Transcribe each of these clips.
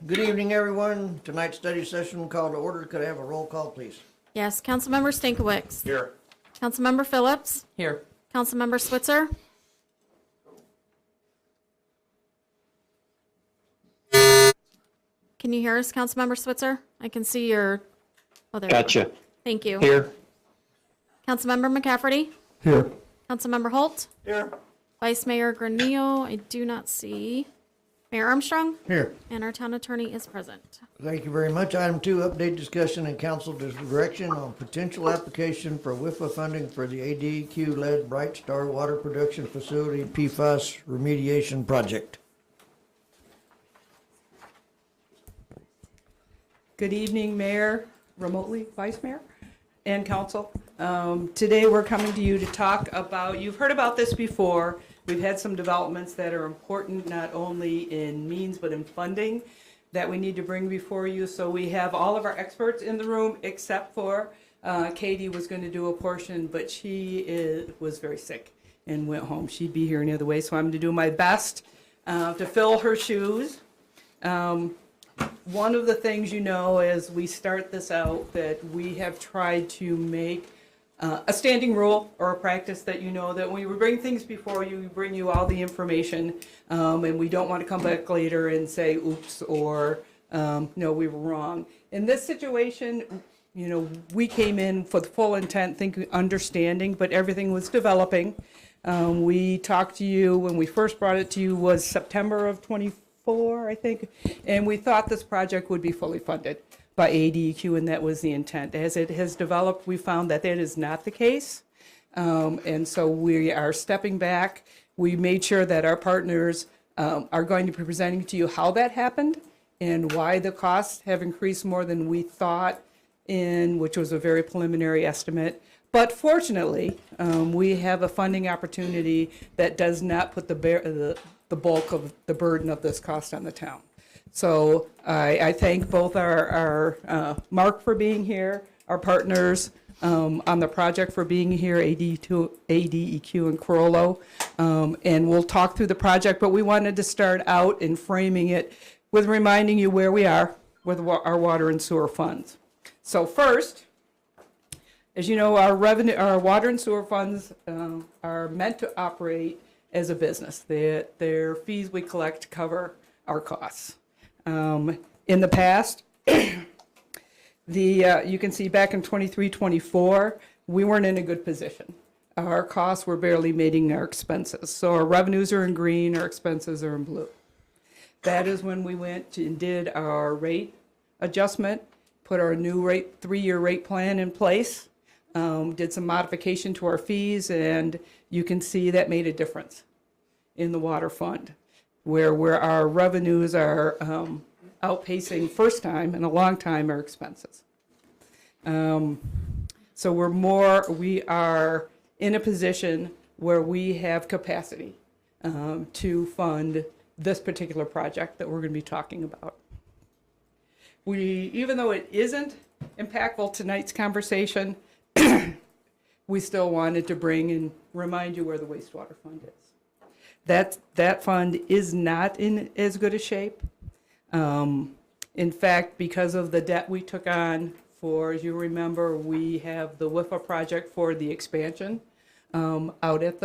Good evening, everyone. Tonight's study session called to order. Could I have a roll call, please? Yes, Councilmember Stankiewicz. Here. Councilmember Phillips. Here. Councilmember Switzer. Can you hear us, Councilmember Switzer? I can see your, oh, there you go. Gotcha. Thank you. Here. Councilmember McCafferty. Here. Councilmember Holt. Here. Vice Mayor Granillo, I do not see. Mayor Armstrong. Here. And our town attorney is present. Thank you very much. Item 2, update discussion and council direction on potential application for WIFA funding for the ADQ-led Bright Star Water Production Facility PFAS remediation project. Good evening, Mayor, remotely Vice Mayor, and Council. Today we're coming to you to talk about, you've heard about this before, we've had some developments that are important not only in means but in funding that we need to bring before you. So we have all of our experts in the room except for Katie was going to do a portion, but she was very sick and went home. She'd be here any other way, so I'm going to do my best to fill her shoes. One of the things you know as we start this out that we have tried to make a standing rule or a practice that you know that when we bring things before you, we bring you all the information, and we don't want to come back later and say oops or no, we were wrong. In this situation, you know, we came in for the full intent, thinking, understanding, but everything was developing. We talked to you when we first brought it to you was September of 24, I think, and we thought this project would be fully funded by ADEQ, and that was the intent. As it has developed, we found that that is not the case, and so we are stepping back. We made sure that our partners are going to be presenting to you how that happened and why the costs have increased more than we thought in, which was a very preliminary estimate. But fortunately, we have a funding opportunity that does not put the bulk of the burden of this cost on the town. So I thank both our Mark for being here, our partners on the project for being here, ADEQ and Corollo, and we'll talk through the project, but we wanted to start out in framing it with reminding you where we are with our water and sewer funds. So first, as you know, our water and sewer funds are meant to operate as a business. Their fees we collect cover our costs. In the past, you can see back in 23-24, we weren't in a good position. Our costs were barely meeting our expenses. So our revenues are in green, our expenses are in blue. That is when we went and did our rate adjustment, put our new 3-year rate plan in place, did some modification to our fees, and you can see that made a difference in the water fund, where our revenues are outpacing first time in a long time our expenses. So we are in a position where we have capacity to fund this particular project that we're going to be talking about. Even though it isn't impactful tonight's conversation, we still wanted to bring and remind you where the wastewater fund is. That fund is not in as good a shape. In fact, because of the debt we took on for, as you remember, we have the WIFA project for the expansion out at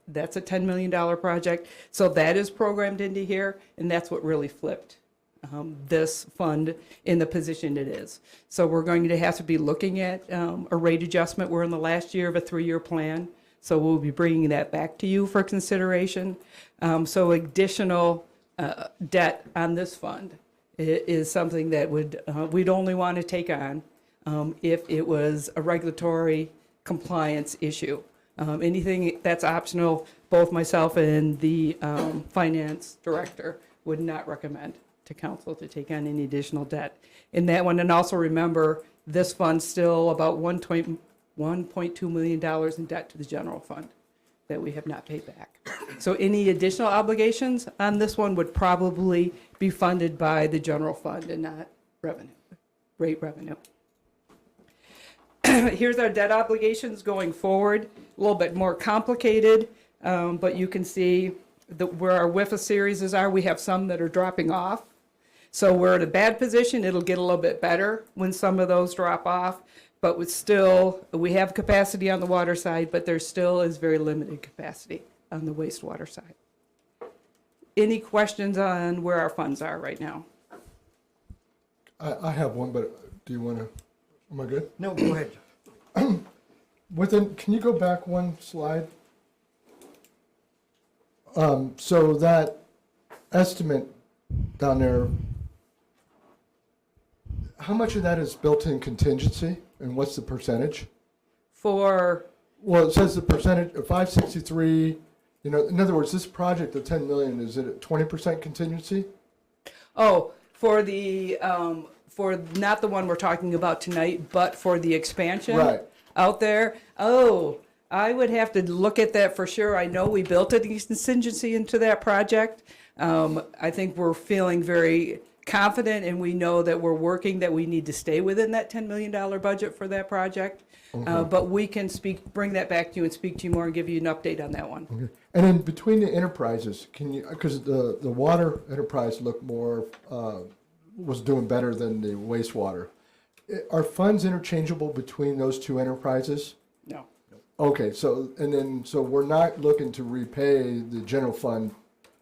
that's a $10 million project. So that is programmed into here, and that's what really flipped this fund in the position it is. So we're going to have to be looking at a rate adjustment. We're in the last year of a 3-year plan. So we'll be bringing that back to you for consideration. So additional debt on this fund is something that we'd only want to take on if it was a regulatory compliance issue. Anything that's optional, both myself and the finance director would not recommend to council to take on any additional debt in that one. And also remember, this fund's still about $1.2 million in debt to the general fund that we have not paid back. So any additional obligations on this one would probably be funded by the general fund and not rate revenue. Here's our debt obligations going forward, a little bit more complicated, but you can see where our WIFA series are. We have some that are dropping off. So we're in a bad position. It'll get a little bit better when some of those drop off. But we have capacity on the water side, but there still is very limited capacity on the wastewater side. Any questions on where our funds are right now? I have one, but do you want to, am I good? No, go ahead. Can you go back one slide? So that estimate down there, how much of that is built-in contingency, and what's the percentage? For, Well, it says the percentage of 563. You know, in other words, this project of 10 million, is it at 20% contingency? for the, for not the one we're talking about tonight, but for the expansion Right. out there. Oh, I would have to look at that for sure. I know we built a contingency into that project. I think we're feeling very confident, and we know that we're working, that we need to stay within that $10 million budget for that project. But we can bring that back to you and speak to you more and give you an update on that one. Okay. And then between the enterprises, can you, because the water enterprise looked more, was doing better than the wastewater. Are funds interchangeable between those two enterprises? No. Okay, so we're not looking to repay the general fund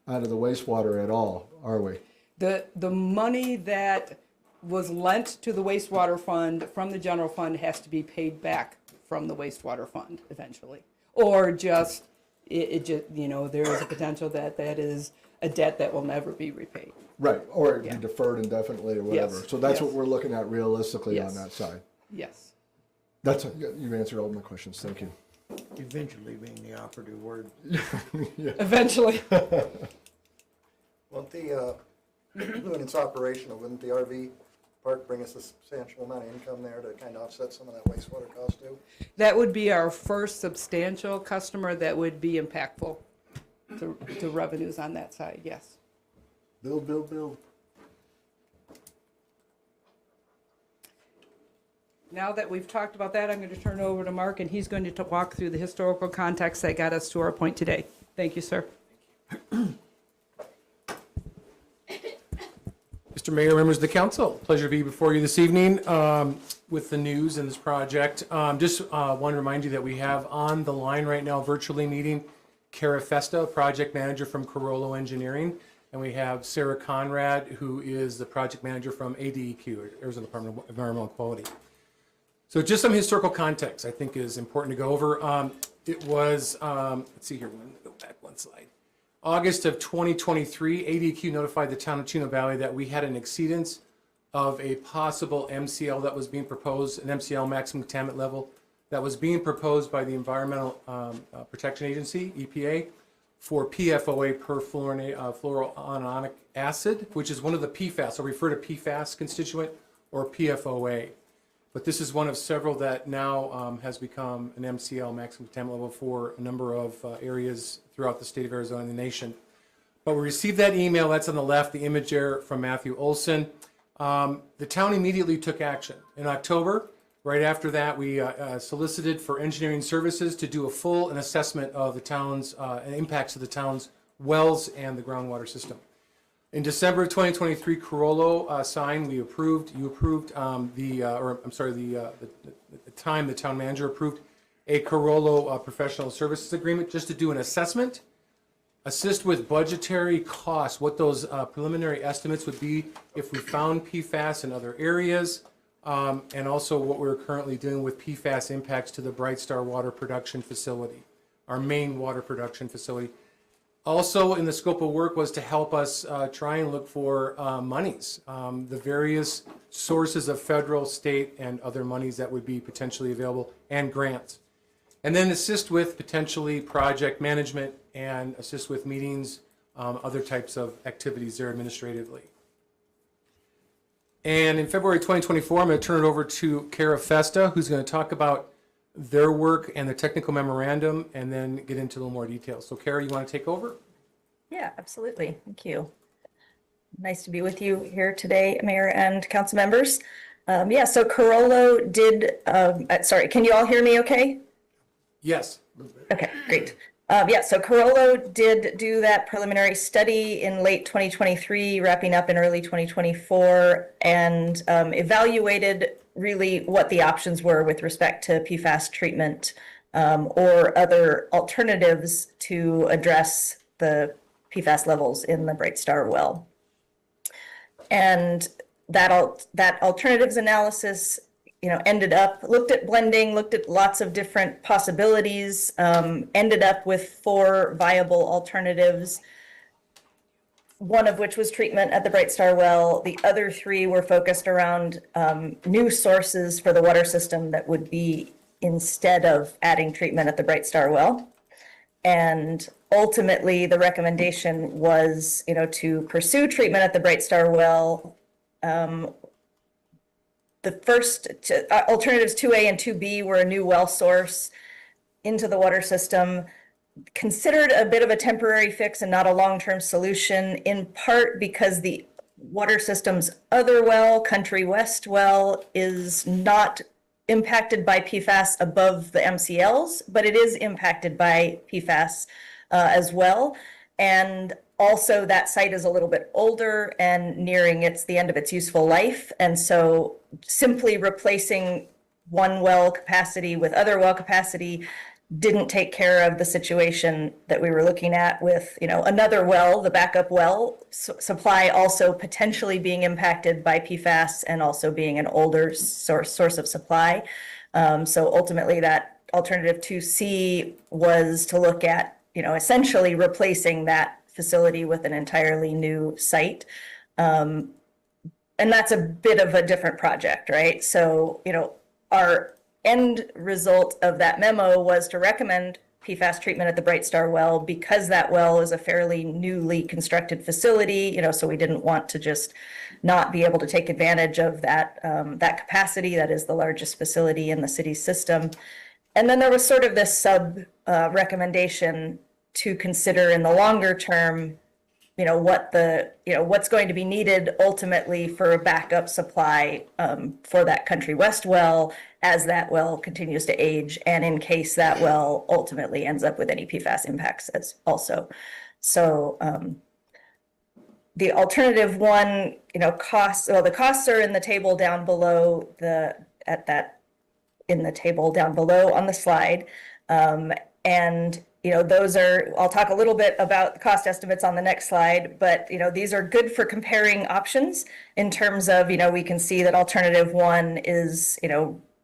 out of the wastewater at all, are we? The money that was lent to the wastewater fund from the general fund has to be paid back from the wastewater fund eventually. Or just, it just, you know, there is a potential that is a debt that will never be repaid. Right, or it'd Yeah. be deferred indefinitely or whatever. Yes, So that's yes. what we're looking at realistically on Yes. that side. Yes. You've answered all my questions, thank you. Eventually being the operative word. Eventually. Won't when it's operational, wouldn't the RV park bring us a substantial amount of income there to kind of offset some of that wastewater cost too? That would be our first substantial customer that would be impactful to revenues on that side, yes. Build. Now that we've talked about that, I'm going to turn it over to Mark, and he's going to walk through the historical context that got us to our point today. Thank you, sir. Mr. Mayor, members of the council, pleasure to be before you this evening with the news in this project. Just want to remind you that we have on the line right now, virtually meeting, Kara Festa, project manager from Carollo Engineering, and we have Sarah Conrad, who is the project manager from ADEQ, Arizona Department of Environmental Quality. So just some historical context I think is important to go over. It was, let's see here, go back one slide. August of 2023, ADEQ notified the town of Chino Valley that we had an exceedance of a possible MCL that was being proposed, an MCL maximum contaminant level that was being proposed by the Environmental Protection Agency, EPA, for PFOA, perfluoroanionic acid, which is one of the PFAS. I'll refer to PFAS constituent or PFOA. But this is one of several that now has become an MCL, maximum contaminant level, for a number of areas throughout the state of Arizona and the nation. But we received that email, that's on the left, the image there from Matthew Olson. The town immediately took action. In October, right after that, we solicited for engineering services to do a full assessment of the town's impacts of the town's wells and the groundwater system. In December of 2023, Carollo signed, you approved, at the time the town manager approved a Carollo professional services agreement just to do an assessment, assist with budgetary costs, what those preliminary estimates would be if we found PFAS in other areas, and also what we're currently doing with PFAS impacts to the Bright Star water production facility, our main water production facility. Also in the scope of work was to help us try and look for monies, the various sources of federal, state, and other monies that would be potentially available, and grants. And then assist with potentially project management and assist with meetings, other types of activities there administratively. And in February 2024, I'm going to turn it over to Kara Festa, who's going to talk about their work and the technical memorandum, and then get into a little more details. So Kara, you want to take over? Yeah, absolutely. Thank you. Nice to be with you here today, Mayor and council members. So Carollo did, sorry, can you all hear me okay? Yes. Okay, great. Yeah, so Carollo did do that preliminary study in late 2023, wrapping up in early 2024, and evaluated really what the options were with respect to PFAS treatment or other alternatives to address the PFAS levels in the Bright Star well. And that alternatives analysis, ended up, looked at blending, looked at lots of different possibilities, ended up with 4 viable alternatives, one of which was treatment at the Bright Star well. The other 3 were focused around new sources for the water system that would be instead of adding treatment at the Bright Star well. And ultimately, the recommendation was, to pursue treatment at the Bright Star well. The first alternatives 2A and 2B were a new well source into the water system, considered a bit of a temporary fix and not a long-term solution, in part because the water system's other well, Country West well, is not impacted by PFAS above the MCLs, but it is impacted by PFAS as well. And also that site is a little bit older and nearing the end of its useful life. And so simply replacing one well capacity with other well capacity didn't take care of the situation that we were looking at with, another well, the backup well supply also potentially being impacted by PFAS and also being an older source of supply. So ultimately that alternative 2C was to look at, essentially replacing that facility with an entirely new site. And that's a bit of a different project, right? So, our end result of that memo was to recommend PFAS treatment at the Bright Star well because that well is a fairly newly constructed facility, so we didn't want to just not be able to take advantage of that, that capacity. That is the largest facility in the city's system. And then there was sort of this recommendation to consider in the longer term, what's going to be needed ultimately for a backup supply for that Country West well as that well continues to age, and in case that well ultimately ends up with any PFAS impacts as also. So the alternative 1, costs, well, the costs are in the table down below in the table down below on the slide. And those are, I'll talk a little bit about the cost estimates on the next slide, but, these are good for comparing options in terms of, we can see that alternative 1 is,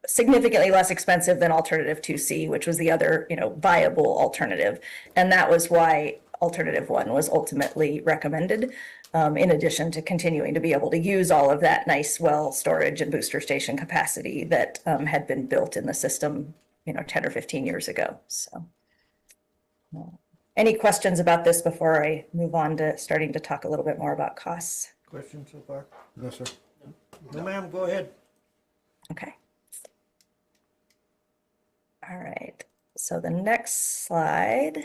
significantly less expensive than alternative 2C, which was the other, viable alternative. And that was why alternative 1 was ultimately recommended, in addition to continuing to be able to use all of that nice well storage and booster station capacity that had been built in the system, 10 or 15 years ago. So. Any questions about this before I move on to starting to talk a little bit more about costs? Questions so far? No, sir. No, ma'am, go ahead. Okay. All right. So the next slide.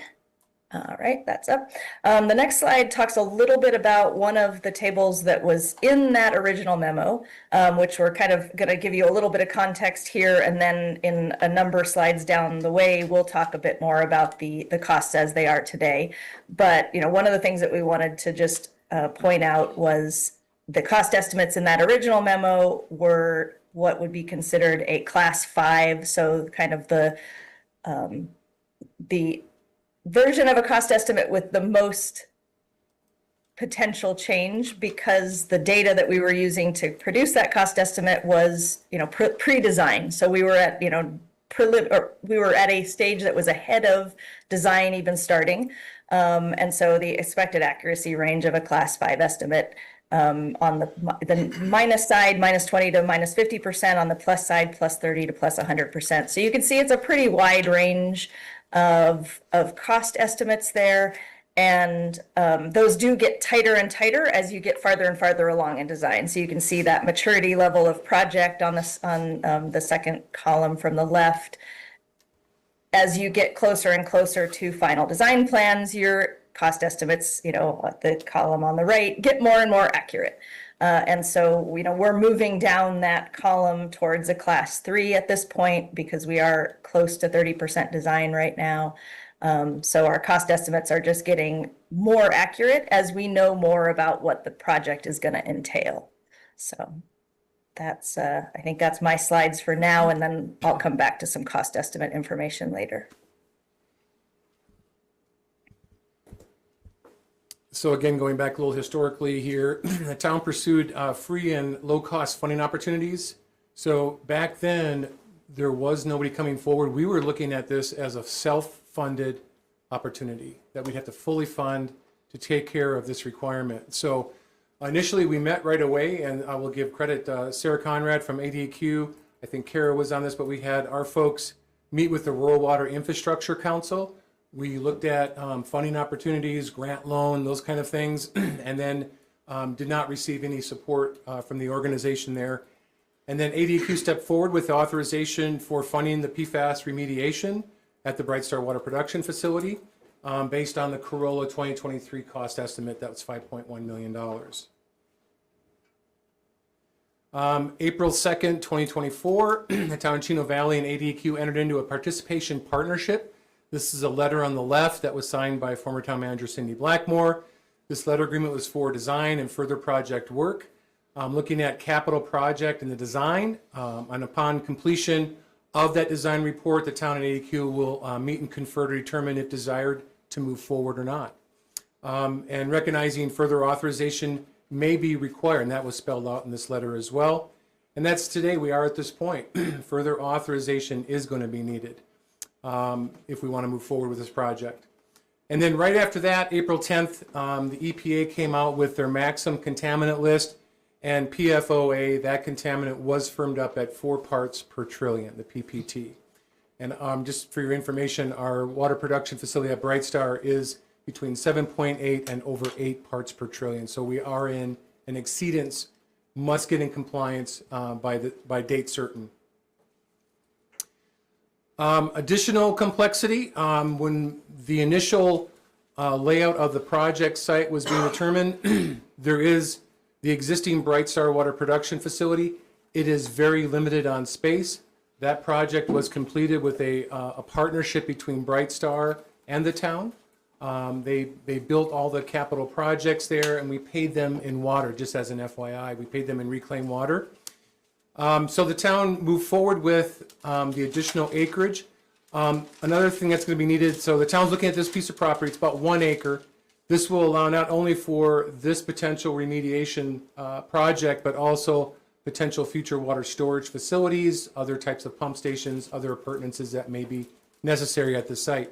All right, that's up. The next slide talks a little bit about one of the tables that was in that original memo, which we're kind of going to give you a little bit of context here, and then in a number of slides down the way, we'll talk a bit more about the costs as they are today. But, one of the things that we wanted to just point out was the cost estimates in that original memo were what would be considered a class 5, so kind of the version of a cost estimate with the most potential change, because the data that we were using to produce that cost estimate was, pre-design. So we were at, we were at a stage that was ahead of design even starting. And so the expected accuracy range of a class 5 estimate on the minus side, minus 20 to minus 50%, on the plus side, plus 30 to plus 100%. So you can see it's a pretty wide range of cost estimates there, and those do get tighter and tighter as you get farther and farther along in design. So you can see that maturity level of project on this on the second column from the left. As you get closer and closer to final design plans, your cost estimates, the column on the right, get more and more accurate. And so, we're moving down that column towards a class 3 at this point, because we are close to 30% design right now. So our cost estimates are just getting more accurate as we know more about what the project is going to entail. So that's, I think that's my slides for now, and then I'll come back to some cost estimate information later. So again, going back a little historically here, the town pursued free and low-cost funding opportunities. So back then, there was nobody coming forward. We were looking at this as a self-funded opportunity that we'd have to fully fund to take care of this requirement. So initially, we met right away, and I will give credit Sarah Conrad from ADQ. I think Kara was on this, but we had our folks meet with the Rural Water Infrastructure Council. We looked at funding opportunities, grant loan, those kind of things, and then did not receive any support from the organization there. And then ADQ stepped forward with authorization for funding the PFAS remediation at the Bright Star Water Production Facility based on the Corolla 2023 cost estimate that was $5.1 million. April 2nd, 2024, the town of Chino Valley and ADQ entered into a participation partnership. This is a letter on the left that was signed by former town manager Cindy Blackmore. This letter agreement was for design and further project work. Looking at capital project and the design, and upon completion of that design report, the town and ADQ will meet and confer to determine if desired to move forward or not. And recognizing further authorization may be required, and that was spelled out in this letter as well. And that's today, we are at this point. Further authorization is going to be needed if we want to move forward with this project. And then right after that, April 10th, the EPA came out with their maximum contaminant list, and PFOA, that contaminant was firmed up at 4 parts per trillion, the PPT. And just for your information, our water production facility at Bright Star is between 7.8 and over 8 parts per trillion. So we are in an exceedance, must get in compliance by date certain. Additional complexity, when the initial layout of the project site was being determined, there is the existing Bright Star Water Production Facility. It is very limited on space. That project was completed with a partnership between Bright Star and the town. They built all the capital projects there, and we paid them in water, just as an FYI. We paid them in reclaimed water. So the town moved forward with the additional acreage. Another thing that's going to be needed, so the town's looking at this piece of property, it's about 1 acre. This will allow not only for this potential remediation project, but also potential future water storage facilities, other types of pump stations, other appurtenances that may be necessary at the site.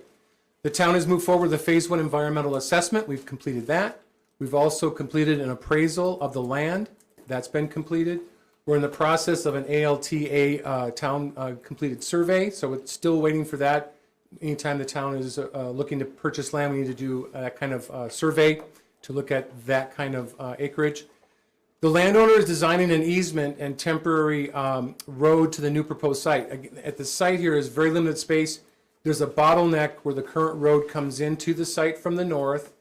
The town has moved forward with a phase 1 environmental assessment. We've completed that. We've also completed an appraisal of the land. That's been completed. We're in the process of an ALTA town completed survey, so it's still waiting for that. Anytime the town is looking to purchase land, we need to do that kind of survey to look at that kind of acreage. The landowner is designing an easement and temporary road to the new proposed site. At the site here is very limited space. There's a bottleneck where the current road comes into the site from the north.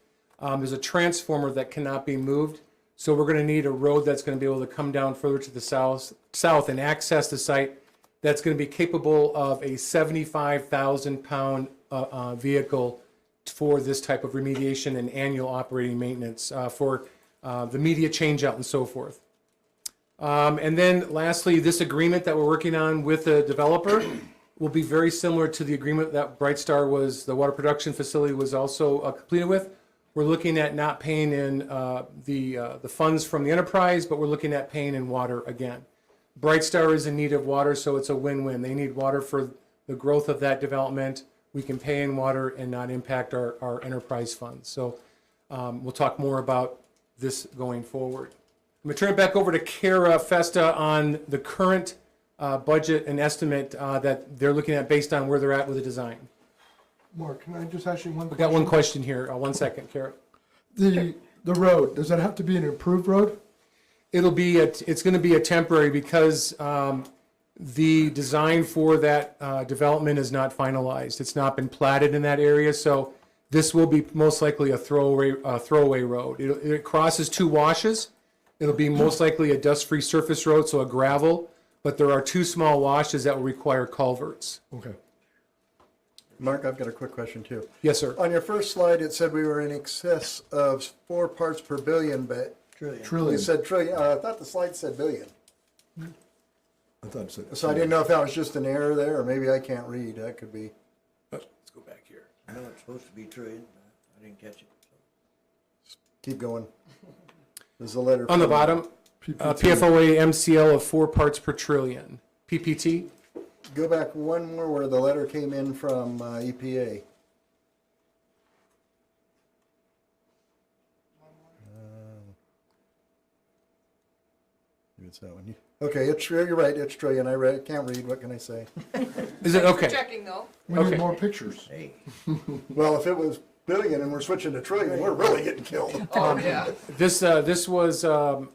There's a transformer that cannot be moved. So we're going to need a road that's going to be able to come down further to the south and access the site that's going to be capable of a 75,000-pound vehicle for this type of remediation and annual operating maintenance for the media changeout and so forth. And then lastly, this agreement that we're working on with the developer will be very similar to the agreement that Bright Star the water production facility was also completed with. We're looking at not paying in the funds from the enterprise, but we're looking at paying in water again. Bright Star is in need of water, so it's a win-win. They need water for the growth of that development. We can pay in water and not impact our enterprise funds. So we'll talk more about this going forward. I'm going to turn it back over to Kara Festa on the current budget and estimate that they're looking at based on where they're at with the design. Mark, can I just ask you one We've question? got one question here. 1 second, Kara. The road, does that have to be an improved road? It's going to be a temporary because the design for that development is not finalized. It's not been platted in that area, so this will be most likely a throwaway road. It crosses 2 washes. It'll be most likely a dust-free surface road, so a gravel, but there are 2 small washes that will require culverts. Okay. Mark, I've got a quick question too. Yes, sir. On your first slide, it said we were in excess of 4 parts per billion, but Trillion. you Trillion. said trillion. I thought the slide said billion. I thought so. So I didn't know if that was just an error there, or maybe I can't read. That could be. Let's go back here. I know it's supposed to be trillion, but I didn't catch it. Keep going. There's a letter. On the from- bottom, PFOA MCL of 4 parts per trillion. PPT? Go back one more where the letter came in from EPA. Maybe it's that one. Okay, you're right. It's trillion. I can't read. What can I say? Is it okay? Checking though. We need Okay. more pictures. Hey, Well, if it was billion and we're switching to trillion, we're really getting killed. Oh, yeah. This was the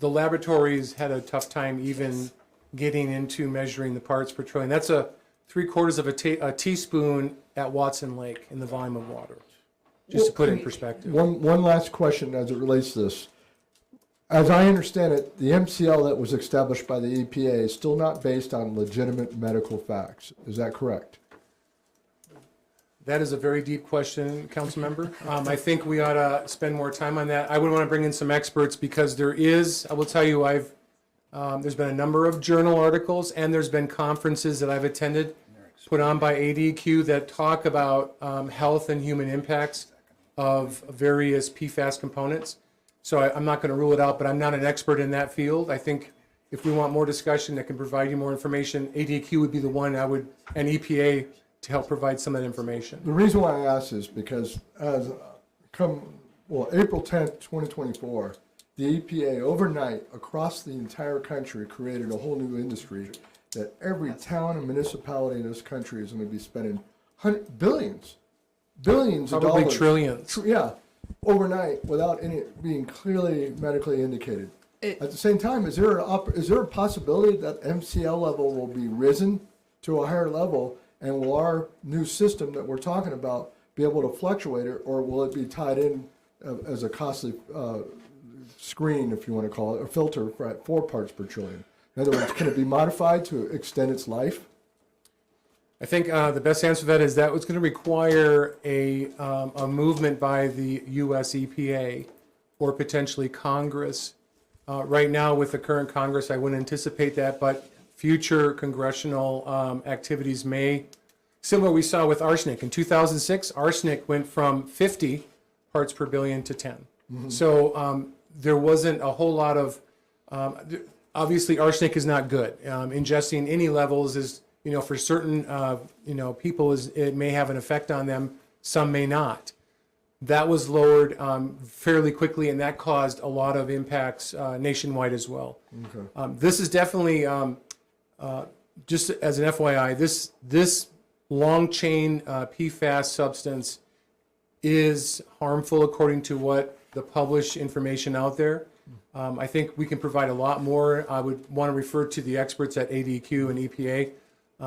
laboratories had a tough time even getting into measuring the parts per trillion. That's a 3/4 of a teaspoon at Watson Lake in the volume of water. Just to put it in perspective. One last question as it relates to this. As I understand it, the MCL that was established by the EPA is still not based on legitimate medical facts. Is that correct? That is a very deep question, council member. I think we ought to spend more time on that. I would want to bring in some experts because there is, I will tell you, there's been a number of journal articles and there's been conferences that I've attended put on by ADQ that talk about health and human impacts of various PFAS components. So I'm not going to rule it out, but I'm not an expert in that field. I think if we want more discussion that can provide you more information, ADQ would be the one I would, and EPA to help provide some of that information. The reason why I ask is because April 10th, 2024, the EPA overnight across the entire country created a whole new industry that every town and municipality in this country is going to be spending billions of Probably dollars. trillions. Yeah, overnight without any being clearly medically indicated. At the same time, is there a possibility that MCL level will be risen to a higher level, and will our new system that we're talking about be able to fluctuate it, or will it be tied in as a costly screen, if you want to call it, a filter for 4 parts per trillion? In other words, can it be modified to extend its life? I think the best answer to that is that was going to require a movement by the U.S. EPA or potentially Congress. Right now, with the current Congress, I wouldn't anticipate that, but future congressional activities may. Similar we saw with arsenic. In 2006, arsenic went from 50 parts per billion to 10. So there wasn't a whole lot of, obviously arsenic is not good. Ingesting any levels is, for certain, people it may have an effect on them, some may not. That was lowered fairly quickly, and that caused a lot of impacts nationwide as well. Okay. This is definitely, just as an FYI, this long chain PFAS substance is harmful according to what the published information out there. I think we can provide a lot more. I would want to refer to the experts at ADQ and EPA,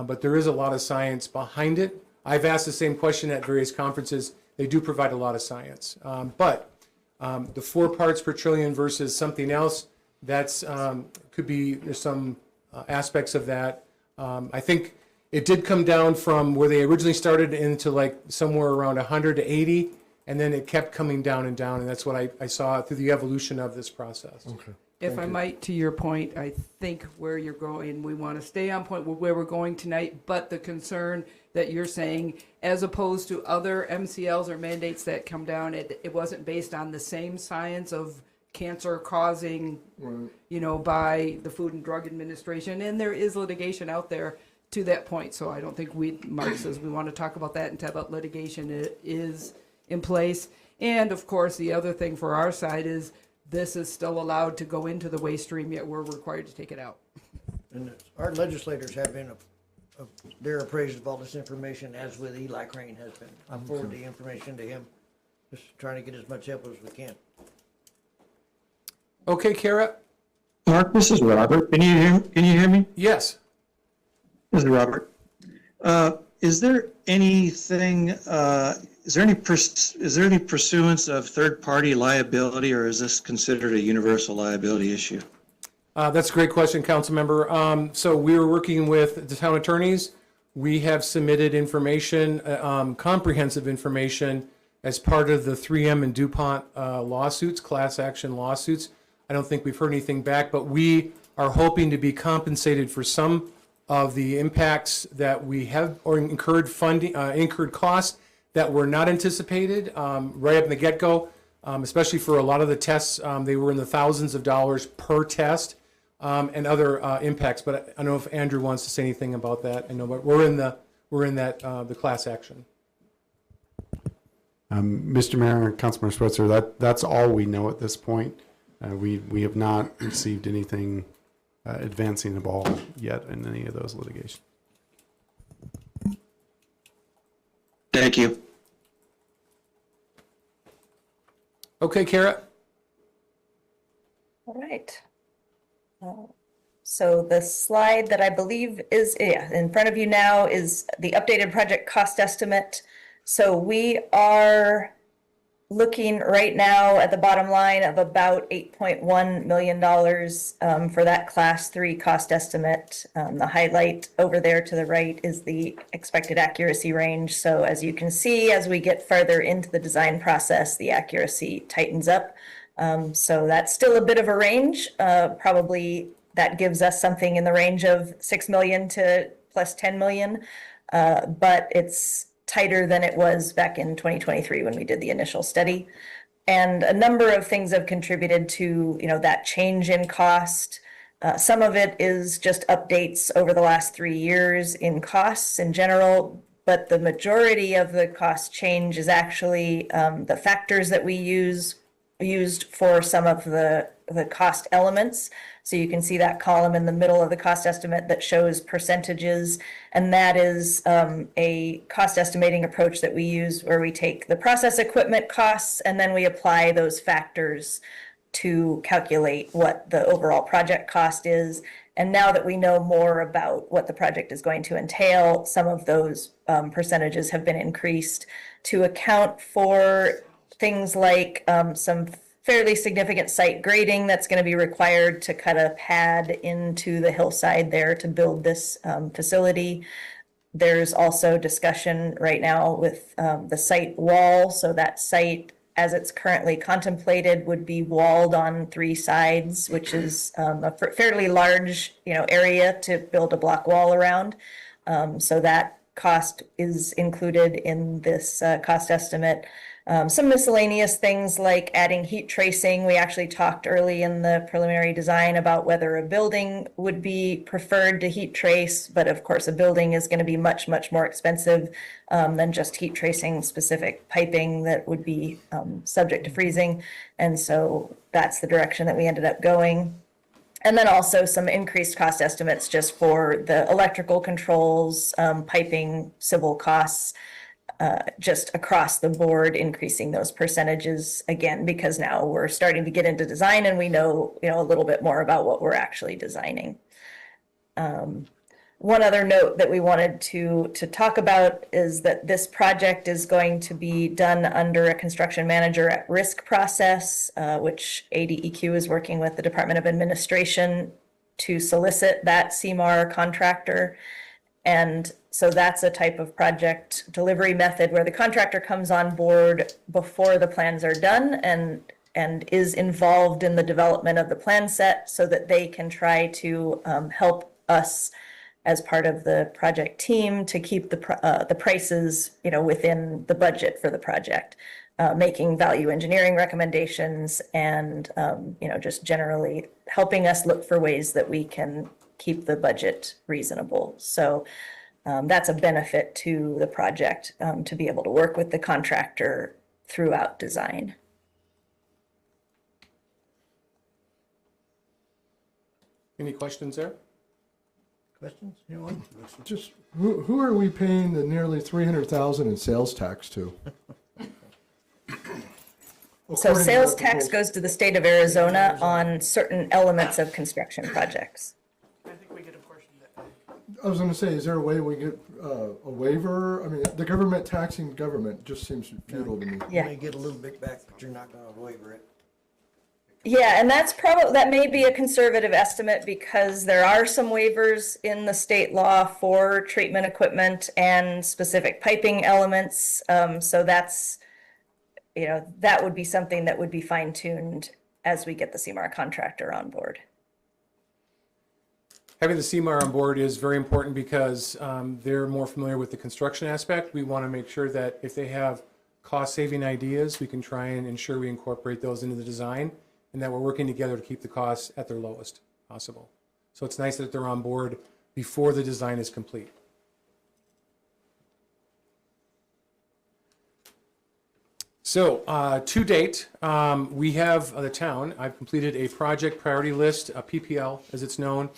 but there is a lot of science behind it. I've asked the same question at various conferences. They do provide a lot of science. But the 4 parts per trillion versus something else, that's could be, there's some aspects of that. I think it did come down from where they originally started into like somewhere around 100 to 80, and then it kept coming down, and that's what I saw through the evolution of this process. Okay. If I might, to your point, I think where you're going, we want to stay on point with where we're going tonight, but the concern that you're saying, as opposed to other MCLs or mandates that come down, it wasn't based on the same science of cancer causing, by the Food and Drug Administration, and there is litigation out there to that point. So I don't think Mark says we want to talk about that until that litigation is in place. And of course, the other thing for our side is this is still allowed to go into the waste stream, yet we're required to take it out. and our legislators have been, they're appraised of all this information, as with Eli Crane has been. I forward the information to him, just trying to get as much help as we can. Okay, Kara? Mark, this is Robert. Can you hear me? Yes. This is Robert. Is there anything, is there any pursuance of third-party liability, or is this considered a universal liability issue? That's a great question, council member. So we were working with the town attorneys. We have submitted information, comprehensive information, as part of the 3M and DuPont lawsuits, class action lawsuits. I don't think we've heard anything back, but we are hoping to be compensated for some of the impacts that we have, or incurred costs that were not anticipated right up in the get-go, especially for a lot of the tests. They were in the thousands of dollars per test, and other impacts. But I don't know if Andrew wants to say anything about that. I know, but we're in the class action. Mr. Mayor and Councilmember Switzer, that's all we know at this point. We have not received anything advancing the ball yet in any of those litigations. Thank you. Okay, Kara. All right. So the slide that I believe is in front of you now is the updated project cost estimate. So we are looking right now at the bottom line of about $8.1 million for that class 3 cost estimate. The highlight over there to the right is the expected accuracy range. So as you can see, as we get further into the design process, the accuracy tightens up. So that's still a bit of a range. Probably that gives us something in the range of 6 million to plus 10 million. But it's tighter than it was back in 2023 when we did the initial study. And a number of things have contributed to, that change in cost. Some of it is just updates over the last 3 years in costs in general, but the majority of the cost change is actually the factors that we used for some of the cost elements. So you can see that column in the middle of the cost estimate that shows percentages, and that is a cost estimating approach that we use where we take the process equipment costs and then we apply those factors to calculate what the overall project cost is. And now that we know more about what the project is going to entail, some of those percentages have been increased to account for things like some fairly significant site grading that's going to be required to cut a pad into the hillside there to build this facility. There's also discussion right now with the site wall. So that site, as it's currently contemplated, would be walled on 3 sides, which is a fairly large, area to build a block wall around. So that cost is included in this cost estimate. Some miscellaneous things like adding heat tracing. We actually talked early in the preliminary design about whether a building would be preferred to heat trace, but of course a building is going to be much, much more expensive than just heat tracing specific piping that would be subject to freezing. And so that's the direction that we ended up going. And then also some increased cost estimates just for the electrical controls, piping, civil costs. Just across the board, increasing those percentages again, because now we're starting to get into design and we know, a little bit more about what we're actually designing. One other note that we wanted to talk about is that this project is going to be done under a construction manager at risk process, which ADEQ is working with the Department of Administration to solicit that CMAR contractor. And so that's a type of project delivery method where the contractor comes on board before the plans are done and is involved in the development of the plan set so that they can try to help us as part of the project team to keep the prices, within the budget for the project, making value engineering recommendations and, just generally helping us look for ways that we can keep the budget reasonable. So that's a benefit to the project, to be able to work with the contractor throughout design. Any questions there? Questions? Anyone? Just who are we paying the nearly 300,000 in sales tax to? So According to sales the tax proposal. goes to the state of Arizona on certain elements of construction projects. I think we get a portion of that. I was going to say, is there a way we get a waiver? I mean, the government taxing government just seems futile to me. You Yeah. may get a little bit back, but you're not gonna waiver it. Yeah, and that's probably, that may be a conservative estimate because there are some waivers in the state law for treatment equipment and specific piping elements. So that's, that would be something that would be fine-tuned as we get the CMAR contractor on board. Having the CMAR on board is very important because they're more familiar with the construction aspect. We want to make sure that if they have cost-saving ideas, we can try and ensure we incorporate those into the design, and that we're working together to keep the costs at their lowest possible. So it's nice that they're on board before the design is complete. So to date, we have the town, I've completed a project priority list, a PPL as it's known,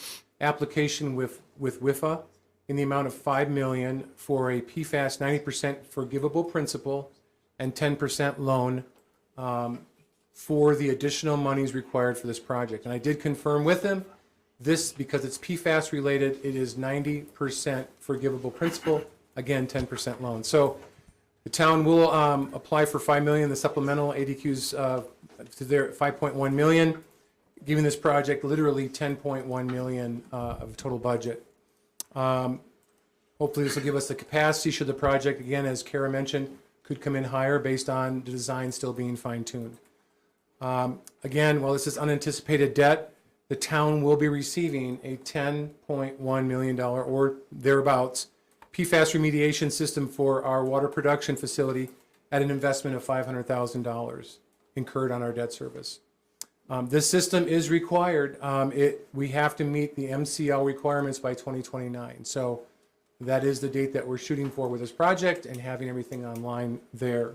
application with WIFA in the amount of $5 million for a PFAS 90% forgivable principal and 10% loan for the additional monies required for this project. And I did confirm with them this, because it's PFAS related, it is 90% forgivable principal, again 10% loan. So the town will apply for $5 million. The supplemental ADQ's to their $5.1 million, giving this project literally $10.1 million of total budget. Hopefully this will give us the capacity should the project, again, as Kara mentioned, could come in higher based on the design still being fine-tuned. Again, while this is unanticipated debt, the town will be receiving a $10.1 million or thereabouts PFAS remediation system for our water production facility at an investment of $500,000 incurred on our debt service. This system is required. We have to meet the MCL requirements by 2029. So that is the date that we're shooting for with this project and having everything online there.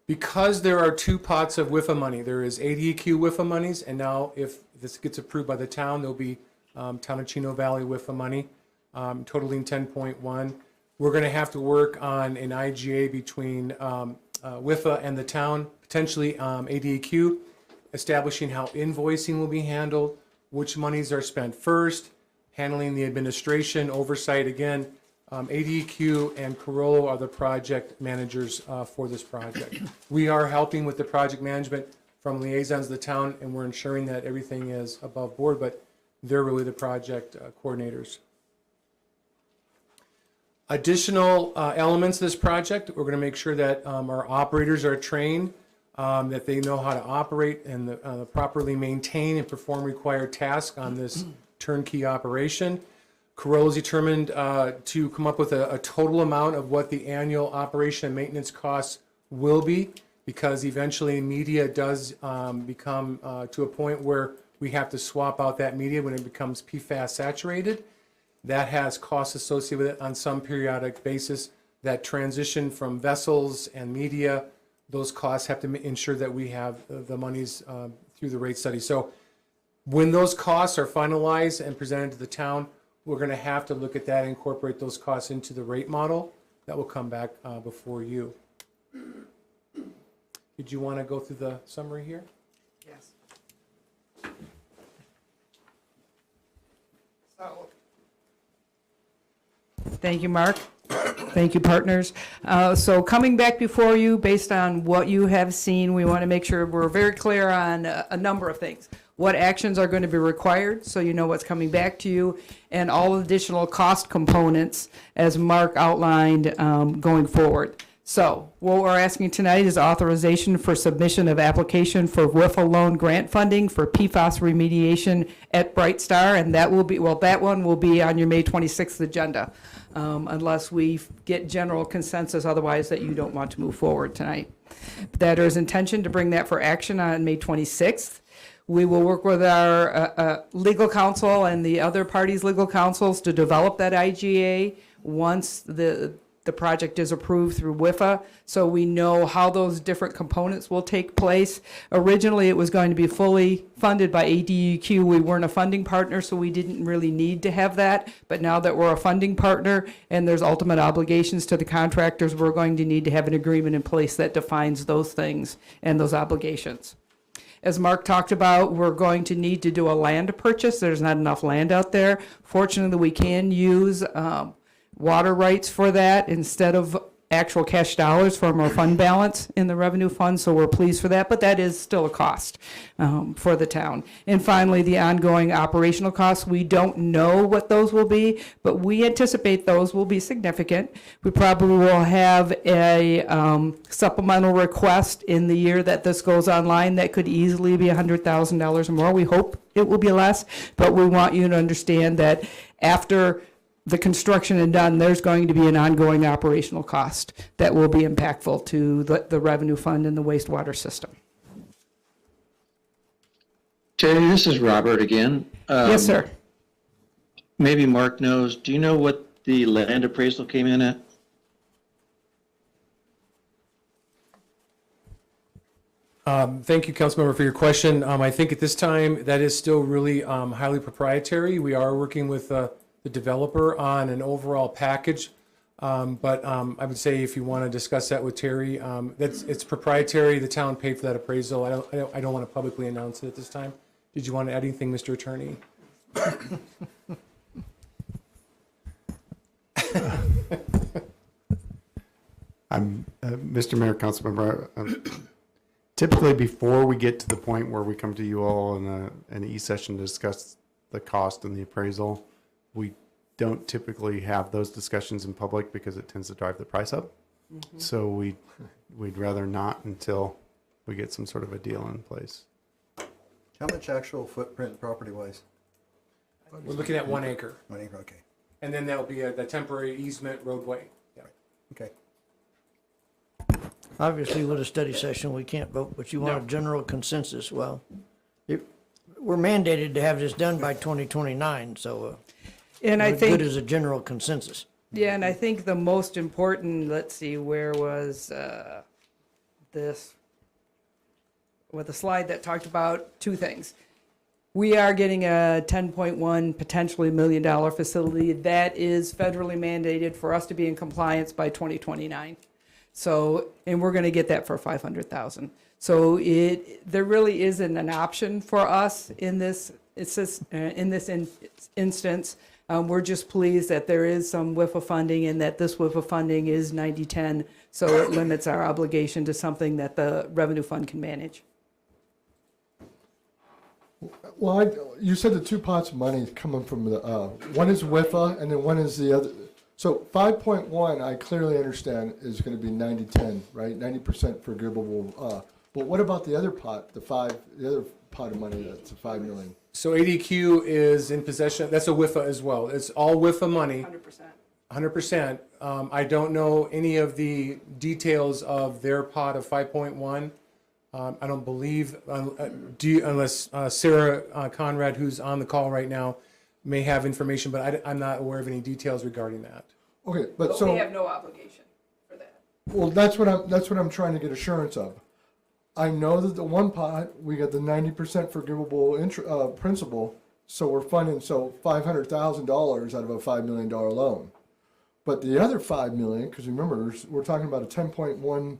Because there are two pots of WIFA money, there is ADQ WIFA monies, and now if this gets approved by the town, there'll be town of Chino Valley WIFA money, totaling 10.1. We're going to have to work on an IGA between WIFA and the town, potentially ADQ, establishing how invoicing will be handled, which monies are spent first, handling the administration, oversight. Again, ADQ and Carollo are the project managers for this project. We are helping with the project management from liaisons of the town, and we're ensuring that everything is above board, but they're really the project coordinators. Additional elements of this project, we're going to make sure that our operators are trained, that they know how to operate and properly maintain and perform required tasks on this turnkey operation. Carollo is determined to come up with a total amount of what the annual operation and maintenance costs will be, because eventually media does become to a point where we have to swap out that media when it becomes PFAS saturated. That has costs associated with it on some periodic basis. That transition from vessels and media, those costs have to ensure that we have the monies through the rate study. So when those costs are finalized and presented to the town, we're going to have to look at that and incorporate those costs into the rate model that will come back before you. Did you want to go through the summary here? Yes. So, thank you, Mark. Thank you, partners. So coming back before you, based on what you have seen, we want to make sure we're very clear on a number of things. What actions are going to be required, so you know what's coming back to you, and all additional cost components as Mark outlined going forward. So what we're asking tonight is authorization for submission of application for WIFA loan grant funding for PFAS remediation at Bright Star, and that will be, well, that one will be on your May 26th agenda, unless we get general consensus otherwise that you don't want to move forward tonight. That is intention to bring that for action on May 26th. We will work with our legal counsel and the other parties' legal counsels to develop that IGA once the project is approved through WIFA, so we know how those different components will take place. Originally, it was going to be fully funded by ADQ. We weren't a funding partner, so we didn't really need to have that. But now that we're a funding partner and there's ultimate obligations to the contractors, we're going to need to have an agreement in place that defines those things and those obligations. As Mark talked about, we're going to need to do a land purchase. There's not enough land out there. Fortunately, we can use water rights for that instead of actual cash dollars from our fund balance in the revenue fund, so we're pleased for that, but that is still a cost for the town. And finally, the ongoing operational costs, we don't know what those will be, but we anticipate those will be significant. We probably will have a supplemental request in the year that this goes online that could easily be $100,000 or more. We hope it will be less, but we want you to understand that after the construction is done, there's going to be an ongoing operational cost that will be impactful to the revenue fund and the wastewater system. Terry, this is Robert again. Yes, sir. Maybe Mark knows. Do you know what the land appraisal came in at? Thank you, Councilmember, for your question. I think at this time, that is still really highly proprietary. We are working with the developer on an overall package. But I would say if you want to discuss that with Terry, it's proprietary. The town paid for that appraisal. I don't want to publicly announce it at this time. Did you want to add anything, Mr. Attorney? Mr. Mayor, Councilmember, typically before we get to the point where we come to you all in an e-session to discuss the cost and the appraisal, we don't typically have those discussions in public because it tends to drive the price up. Mm-hmm. So we'd rather not until we get some sort of a deal in place. How much actual footprint property-wise? We're looking at 1 acre. 1 acre, okay. And then there'll be the temporary easement roadway. Yeah. Okay. Obviously, with a study session, we can't vote, but you want a general consensus. Well, we're mandated to have this done by 2029, so And I what think good is a general consensus? Yeah, and I think the most important, let's see, where was this? With a slide that talked about two things. We are getting a 10.1 potentially $1 million facility that is federally mandated for us to be in compliance by 2029. So, and we're going to get that for 500,000. So there really isn't an option for us in this. It's just, in this instance. We're just pleased that there is some WIFA funding and that this WIFA funding is 90-10, so it limits our obligation to something that the revenue fund can manage. Well, you said the two pots of money coming from the, one is WIFA and then one is the other. So 5.1, I clearly understand is going to be 90-10, right? 90% forgivable. But what about the other pot, the other pot of money that's 5 million? So ADQ is in possession, that's a WIFA as well. It's all WIFA money. 100%. I don't know any of the details of their pot of 5.1. I don't believe, unless Sarah Conrad, who's on the call right now, may have information, but I'm not aware of any details regarding that. Okay, but so. We have no obligation for that. Well, that's what I'm trying to get assurance of. I know that the one pot, we got the 90% forgivable principal, so we're funding $500,000 out of a $5 million loan. But the other $5 million, because remember, we're talking about a $10.1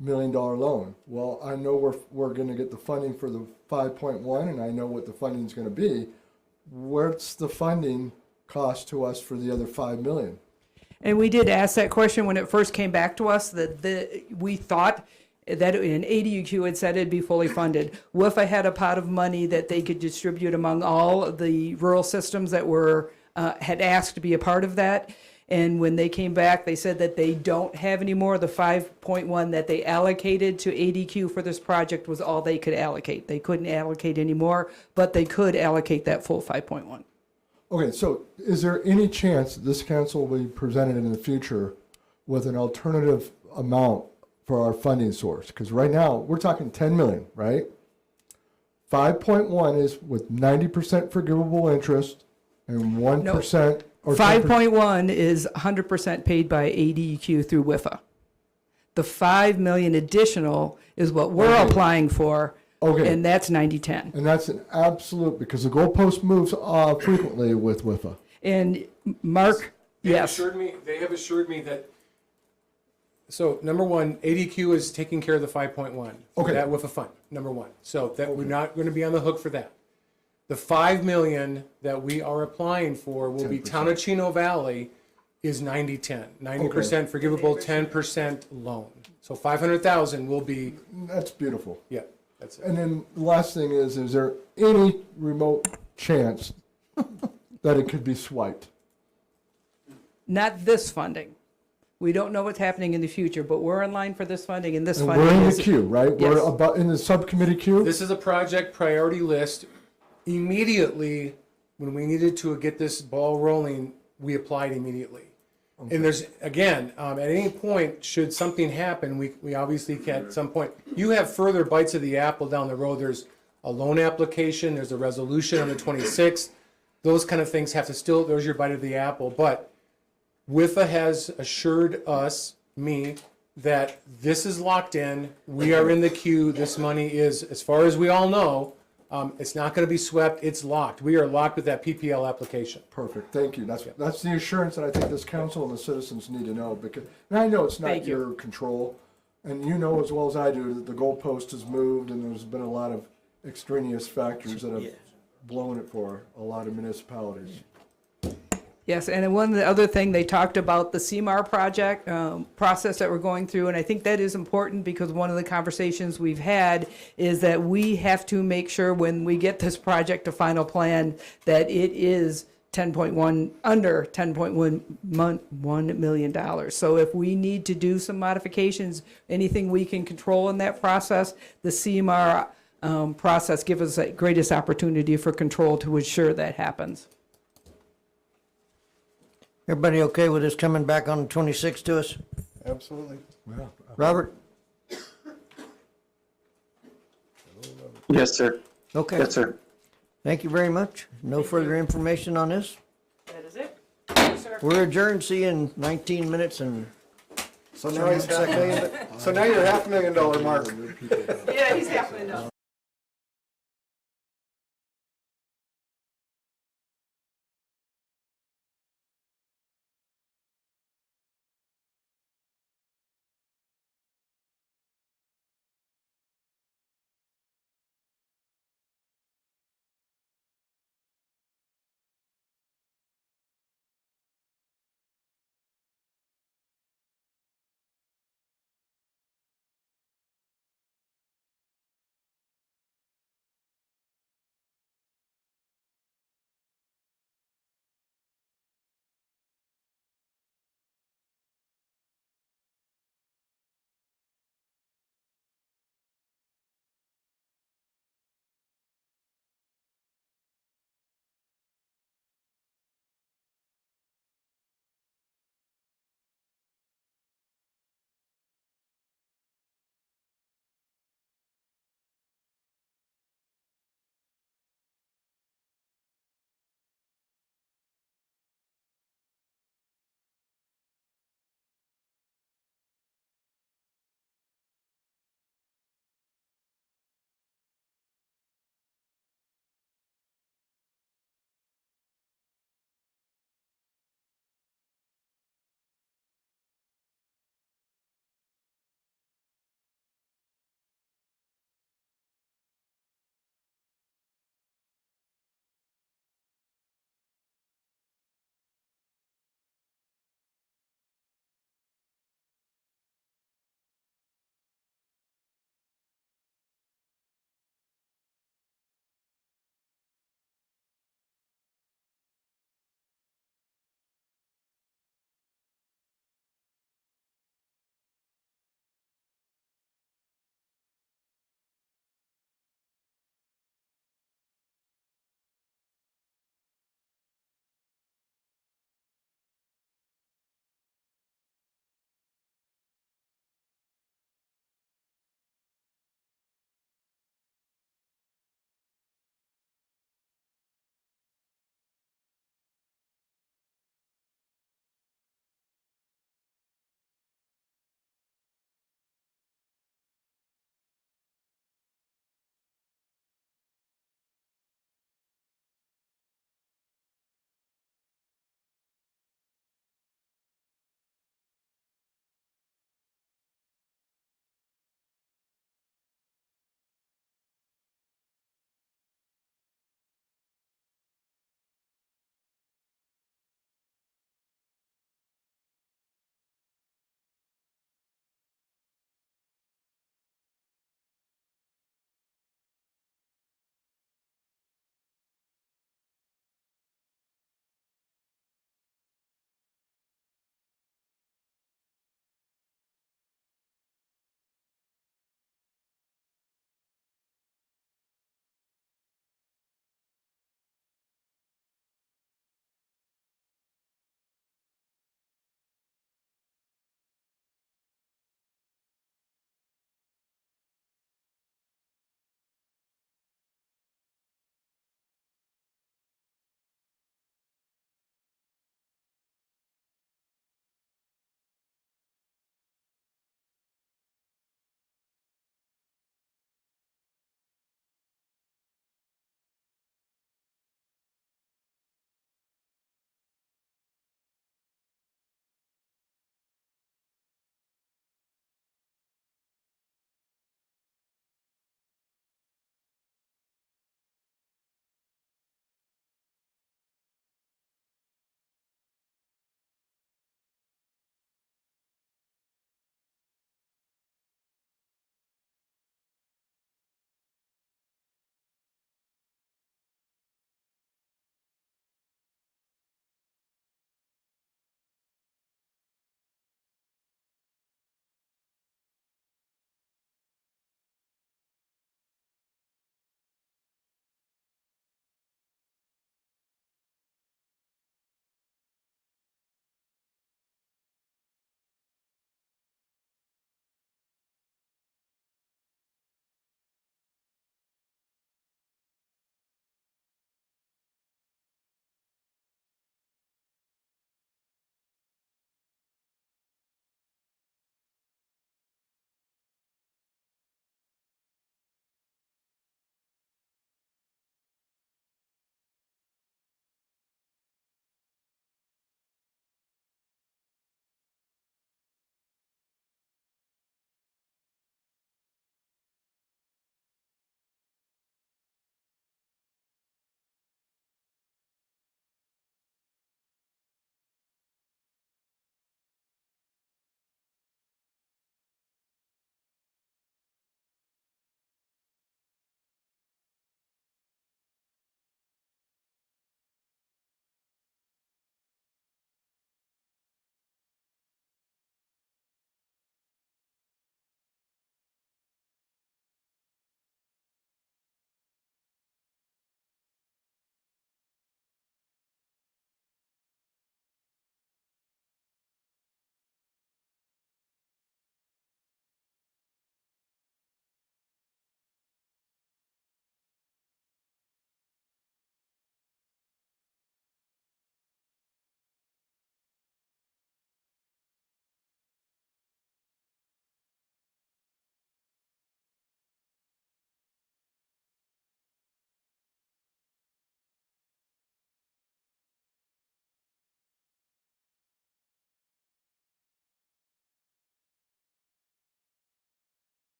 million loan. Well, I know we're going to get the funding for the 5.1, and I know what the funding is going to be. What's the funding cost to us for the other $5 million? And we did ask that question when it first came back to us, that we thought that an ADQ had said it'd be fully funded. WIFA had a pot of money that they could distribute among all of the rural systems that were had asked to be a part of that. And when they came back, they said that they don't have any more. The 5.1 that they allocated to ADQ for this project was all they could allocate. They couldn't allocate any more, but they could allocate that full 5.1. Okay, so is there any chance that this council will be presented in the future with an alternative amount for our funding source? Because right now, we're talking 10 million, right? 5.1 is with 90% forgivable interest and 1% or 5.1 is 100% paid by ADQ through WIFA. The 5 million additional is what we're applying for, and that's 90-10. And that's an absolute, because the goalpost moves frequently with WIFA. And Mark, yes. They have assured me that, so number one, ADQ is taking care of the 5.1. Okay. That WIFA fund, number one. So that we're not going to be on the hook for that. The 5 million that we are applying for will be Town of Chino Valley is 90-10. 90% forgivable, 10% loan. So 500,000 will be, That's beautiful. yeah, that's it. And then the last thing is there any remote chance that it could be swiped? Not this funding. We don't know what's happening in the future, but we're in line for this funding, and this And funding we're in is. the queue, right? We're Yes. about in the subcommittee queue? This is a project priority list. Immediately, when we needed to get this ball rolling, we applied immediately. And there's, again, at any point, should something happen, we obviously can, at some point, you have further bites of the apple down the road. There's a loan application, there's a resolution on the 26th. Those kind of things have to still, there's your bite of the apple. But WIFA has assured us, me, that this is locked in. We are in the queue. This money is, as far as we all know, it's not going to be swept. It's locked. We are locked with that PPL application. Perfect, thank you. That's the assurance that I think this council and the citizens need to know, because, and I know it's not Thank you. your control, and you know as well as I do that the goalpost has moved, and there's been a lot of extraneous factors that have blown it for a lot of municipalities. Yes, and one of the other thing, they talked about the CMAR project, process that we're going through, and I think that is important because one of the conversations we've had is that we have to make sure when we get this project to final plan, that it is 10.1, under $10.1 million. So if we need to do some modifications, anything we can control in that process, the CMAR process gives us the greatest opportunity for control to ensure that happens. Everybody okay with this coming back on the 26th to us? Absolutely. Robert? Yes, sir. Okay. Yes, sir. Thank you very much. No further information on this. That is it. Yes, sir. We're adjourned. See you in 19 minutes and So now he's $500,000, so now you're $500,000 mark. Yeah, he's halfway done.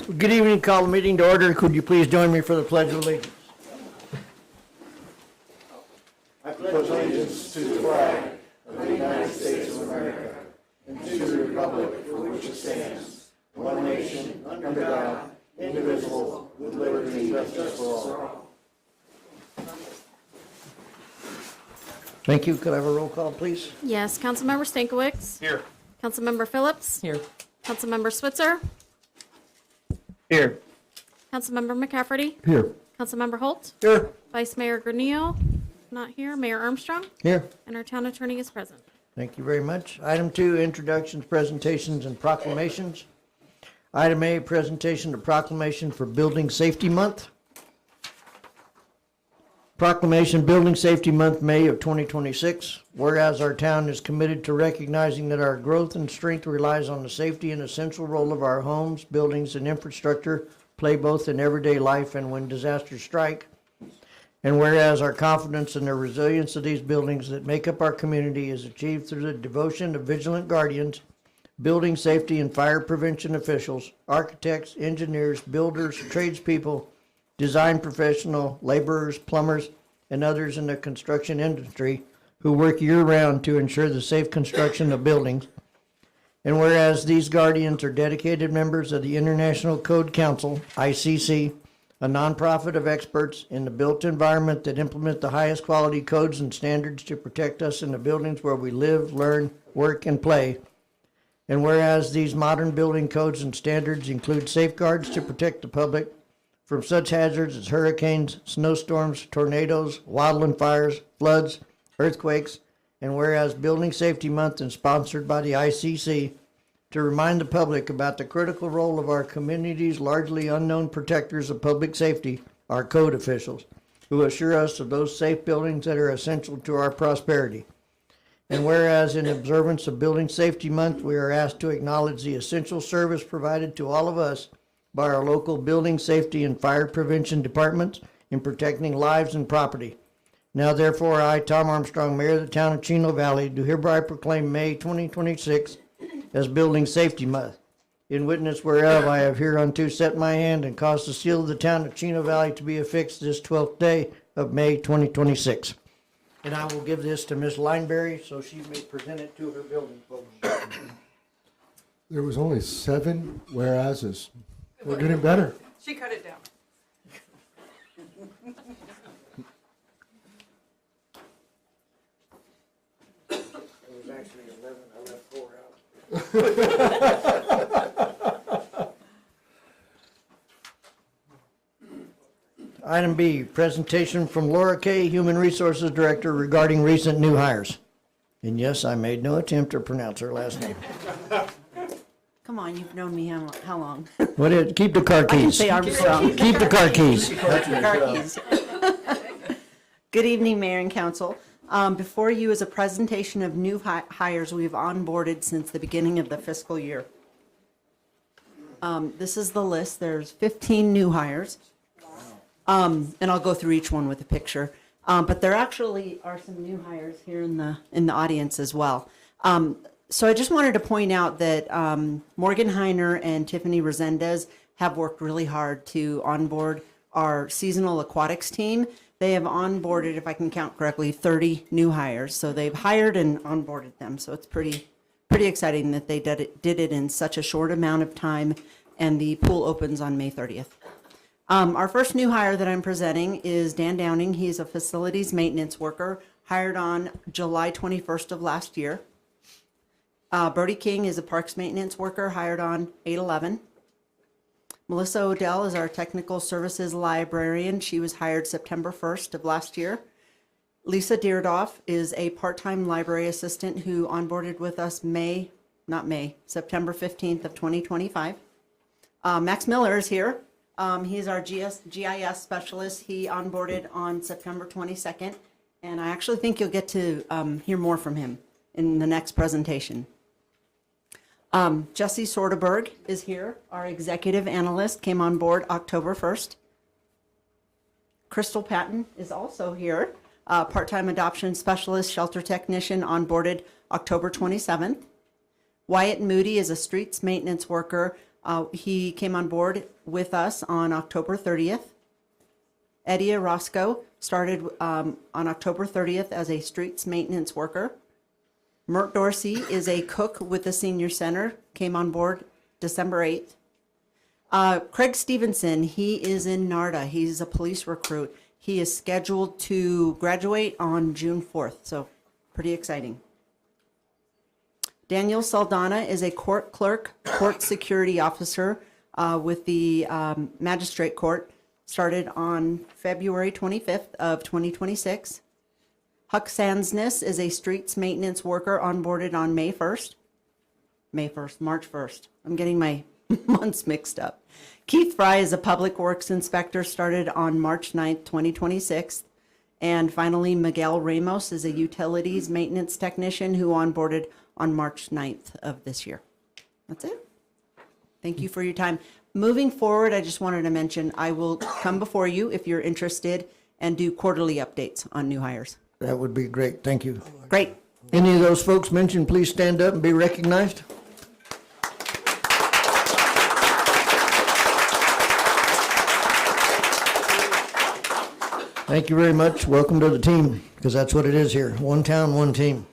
Good evening, call the meeting to order. Could you please join me for the Pledge of Allegiance? Thank you. Could I have a roll call, please? Yes, Councilmember Stankiewicz. Here. Councilmember Phillips. Here. Councilmember Switzer. Here. Councilmember McCafferty. Here. Councilmember Holt. Here. Vice Mayor Granillo. Not here. Mayor Armstrong. Here. And our town attorney is present. Thank you very much. Item 2, introductions, presentations, and proclamations. Item A, presentation to proclamation for Building Safety Month. Proclamation Building Safety Month, May of 2026. Whereas our town is committed to recognizing that our growth and strength relies on the safety and essential role of our homes, buildings, and infrastructure play both in everyday life and when disasters strike. And whereas our confidence in the resilience of these buildings that make up our community is achieved through the devotion of vigilant guardians, building safety and fire prevention officials, architects, engineers, builders, tradespeople, design professional, laborers, plumbers, and others in the construction industry who work year-round to ensure the safe construction of buildings. And whereas these guardians are dedicated members of the International Code Council, ICC, a nonprofit of experts in the built environment that implement the highest quality codes and standards to protect us in the buildings where we live, learn, work, and play. And whereas these modern building codes and standards include safeguards to protect the public from such hazards as hurricanes, snowstorms, tornadoes, wildland fires, floods, earthquakes, and whereas Building Safety Month is sponsored by the ICC to remind the public about the critical role of our community's largely unknown protectors of public safety, our code officials, who assure us of those safe buildings that are essential to our prosperity. And whereas in observance of Building Safety Month, we are asked to acknowledge the essential service provided to all of us by our local building safety and fire prevention departments in protecting lives and property. Now therefore, I, Tom Armstrong, Mayor of the town of Chino Valley, do hereby proclaim May 2026 as Building Safety Month. In witness whereof, I have hereunto set my hand and caused the seal of the town of Chino Valley to be affixed this 12th day of May 2026. And I will give this to Ms. Lineberry so she may present it to her building folks. There was only 7 whereases. We're getting better. She cut it down. It was actually 11, I left 4 out. Item B, presentation from Laura Kay, Human Resources Director regarding recent new hires. And yes, I made no attempt to pronounce her last name. Come on, you've known me how long? What is, keep the car I can keys. say Armstrong. Keep the car keys. Car keys. Good evening, Mayor and Council. Before you is a presentation of new hires we've onboarded since the beginning of the fiscal year. This is the list. There's 15 new hires. And I'll go through each one with a picture. But there actually are some new hires here in the audience as well. So I just wanted to point out that Morgan Heiner and Tiffany Resendez have worked really hard to onboard our seasonal aquatics team. They have onboarded, if I can count correctly, 30 new hires. So they've hired and onboarded them. So it's pretty exciting that they did it in such a short amount of time. And the pool opens on May 30th. Our first new hire that I'm presenting is Dan Downing. He's a facilities maintenance worker hired on July 21st of last year. Brody King is a parks maintenance worker hired on 8/11. Melissa Odell is our technical services librarian. She was hired September 1st of last year. Lisa Deerdoff is a part-time library assistant who onboarded with us September 15th of 2025. Max Miller is here. He's our GIS specialist. He onboarded on September 22nd, and I actually think you'll get to hear more from him in the next presentation. Jesse Sorteberg is here. Our executive analyst came on board October 1st. Crystal Patton is also here. Part-time adoption specialist, shelter technician, onboarded October 27th. Wyatt Moody is a streets maintenance worker, He came on board with us on October 30th. Eddie Orozco started on October 30th as a streets maintenance worker. Mert Dorsey is a cook with the senior center, came on board December 8th. Craig Stevenson, he is in NARDA. He's a police recruit. He is scheduled to graduate on June 4th, so pretty exciting. Daniel Saldana is a court clerk, court security officer with the magistrate court, started on February 25th of 2026. Huck Sandsness is a streets maintenance worker onboarded on March 1st. I'm getting my months mixed up. Keith Fry is a public works inspector, started on March 9th, 2026. And finally, Miguel Ramos is a utilities maintenance technician who onboarded on March 9th of this year. That's it. Thank you for your time. Moving forward, I just wanted to mention, I will come before you if you're interested and do quarterly updates on new hires. That would be great. Thank you. Great. Any of those folks mentioned, please stand up and be recognized. Thank you very much. Welcome to the team, because that's what it is here. One town, one team.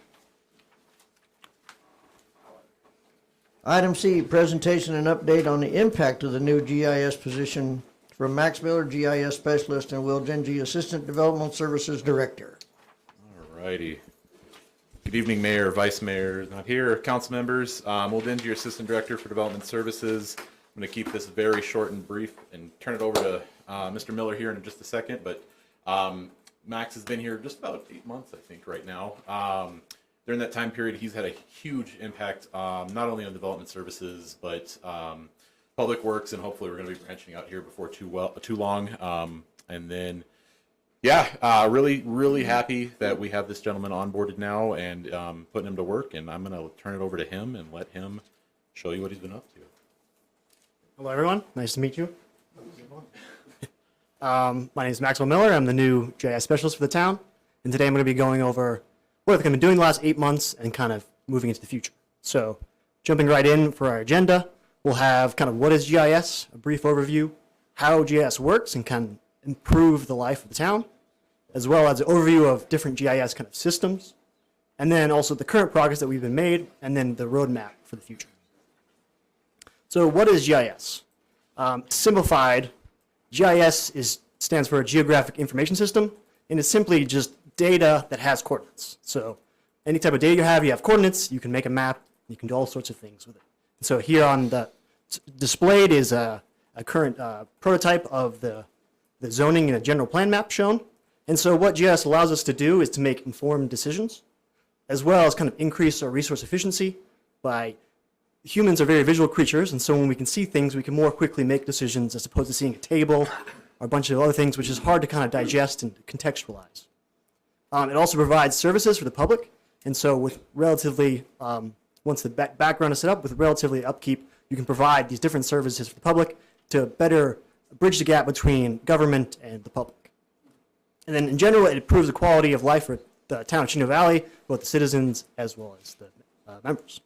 Item C, presentation and update on the impact of the new GIS position from Max Miller, GIS Specialist, and Will Genji, Assistant Development Services Director. All righty. Good evening, Mayor, Vice Mayor, not here, council members. Will Genji, your Assistant Director for Development Services. I'm going to keep this very short and brief and turn it over to Mr. Miller here in just a second, but Max has been here just about 8 months, I think, right now. During that time period, he's had a huge impact, not only on development services, but public works, and hopefully we're going to be branching out here before too long. And then, yeah, really happy that we have this gentleman onboarded now and putting him to work. And I'm going to turn it over to him and let him show you what he's been up to. Hello, everyone. Nice to meet you. My name is Maxwell Miller. I'm the new GIS specialist for the town. And today I'm going to be going over what I've been doing the last 8 months and kind of moving into the future. So jumping right in for our agenda, we'll have kind of what is GIS, a brief overview, how GIS works and can improve the life of the town, as well as an overview of different GIS kind of systems, and then also the current progress that we've been made, and then the roadmap for the future. So what is GIS? Simplified, GIS stands for a Geographic Information System, and it's simply just data that has coordinates. So any type of data you have coordinates, you can make a map, you can do all sorts of things with it. And so here on the displayed is a current prototype of the zoning and a general plan map shown. And so what GIS allows us to do is to make informed decisions, as well as kind of increase our resource efficiency by humans are very visual creatures, and so when we can see things, we can more quickly make decisions as opposed to seeing a table or a bunch of other things, which is hard to kind of digest and contextualize. It also provides services for the public, and so with relatively, once the background is set up, with relatively upkeep, you can provide these different services for the public to better bridge the gap between government and the public. And then in general, it improves the quality of life for the town of Chino Valley, both the citizens as well as the members.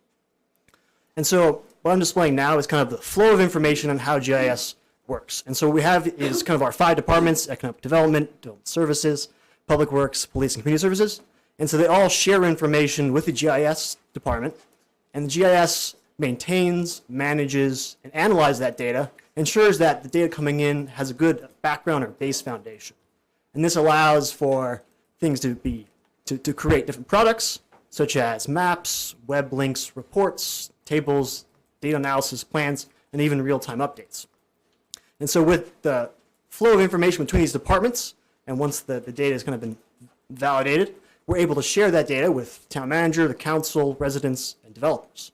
And so what I'm displaying now is kind of the flow of information on how GIS works. And so what we have is kind of our 5 departments: economic development, development services, public works, police, and community services. And so they all share information with the GIS department. And the GIS maintains, manages, and analyzes that data, ensures that the data coming in has a good background or base foundation. And this allows for things to create different products, such as maps, web links, reports, tables, data analysis plans, and even real-time updates. And so with the flow of information between these departments, and once the data has kind of been validated, we're able to share that data with the town manager, the council, residents, and developers.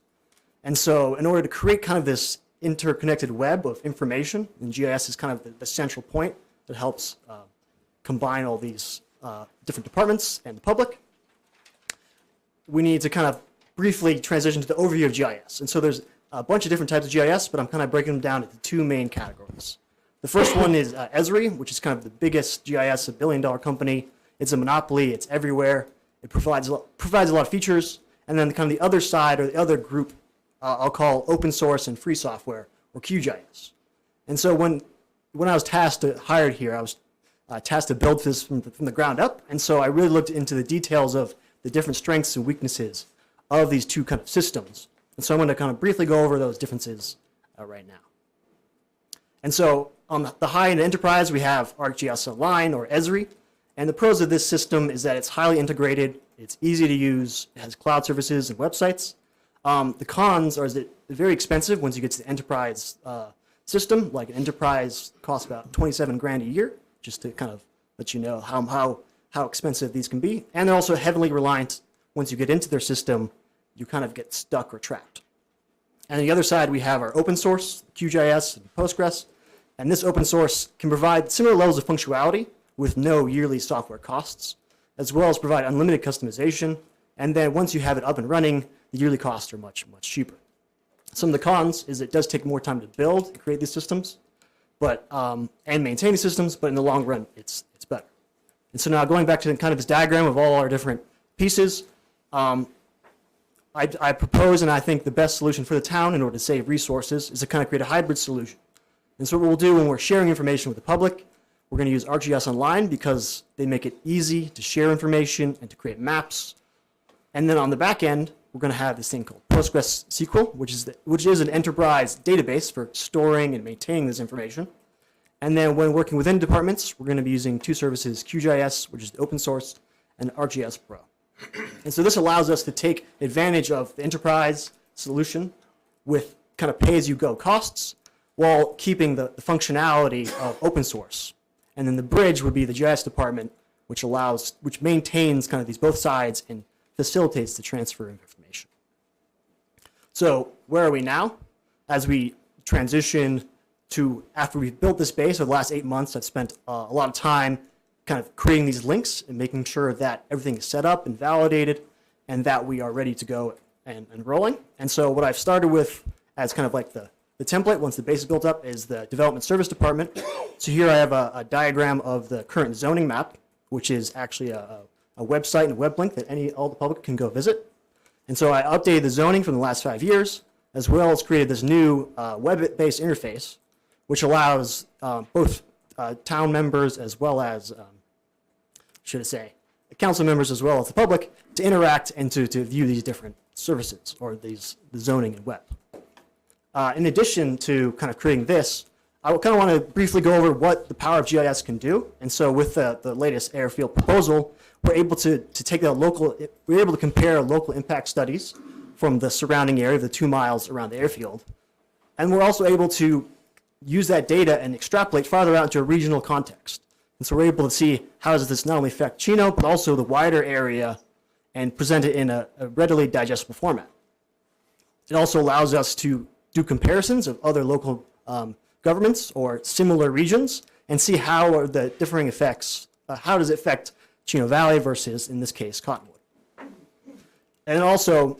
And so in order to create kind of this interconnected web of information, and GIS is kind of the central point that helps combine all these different departments and the public, we need to kind of briefly transition to the overview of GIS. And so there's a bunch of different types of GIS, but I'm kind of breaking them down into 2 main categories. The first one is Esri, which is kind of the biggest GIS, $1 billion company. It's a monopoly. It's everywhere. It provides a lot of features. And then kind of the other side, or the other group, I'll call open source and free software, or QGIS. And so when I was hired here, I was tasked to build this from the ground up. And so I really looked into the details of the different strengths and weaknesses of these two kind of systems. And so I'm going to kind of briefly go over those differences right now. And so on the high-end enterprise, we have ArcGIS Online, or Esri. And the pros of this system is that it's highly integrated, it's easy to use, it has cloud services and websites. The cons are that it's very expensive once you get to the enterprise system. Like an enterprise costs about 27 grand a year, just to kind of let you know how expensive these can be. And they're also heavily reliant, once you get into their system, you kind of get stuck or trapped. And on the other side, we have our open source, QGIS and Postgres. And this open source can provide similar levels of functionality with no yearly software costs, as well as provide unlimited customization. And then once you have it up and running, the yearly costs are much, much cheaper. Some of the cons is it does take more time to build and create these systems, but and maintain these systems, but in the long run, it's better. And so now going back to kind of this diagram of all our different pieces, I propose, and I think the best solution for the town in order to save resources is to kind of create a hybrid solution. And so what we'll do when we're sharing information with the public, we're going to use ArcGIS Online because they make it easy to share information and to create maps. And then on the back end, we're going to have this thing called PostgreSQL, which is an enterprise database for storing and maintaining this information. And then when working within departments, we're going to be using two services, QGIS, which is the open source, and ArcGIS Pro. And so this allows us to take advantage of the enterprise solution with kind of pay-as-you-go costs while keeping the functionality of open source. And then the bridge would be the GIS department, which maintains kind of these both sides and facilitates the transfer of information. So where are we now? As we transition to, after we've built this base over the last 8 months, I've spent a lot of time kind of creating these links and making sure that everything is set up and validated and that we are ready to go and rolling. And so what I've started with as kind of like the template, once the base is built up, is the development service department. So here I have a diagram of the current zoning map, which is actually a website and a web link that all the public can go visit. And so I updated the zoning from the last 5 years, as well as created this new web-based interface, which allows both town members as well as, council members as well as the public to interact and to view these different services or the zoning and web. In addition to kind of creating this, I kind of want to briefly go over what the power of GIS can do. And so with the latest airfield proposal, we're able to we're able to compare local impact studies from the surrounding area, the 2 miles around the airfield. And we're also able to use that data and extrapolate farther out into a regional context. And so we're able to see how does this not only affect Chino, but also the wider area and present it in a readily digestible format. It also allows us to do comparisons of other local governments or similar regions and see how are the differing effects, how does it affect Chino Valley versus, in this case, Cottonwood. And also,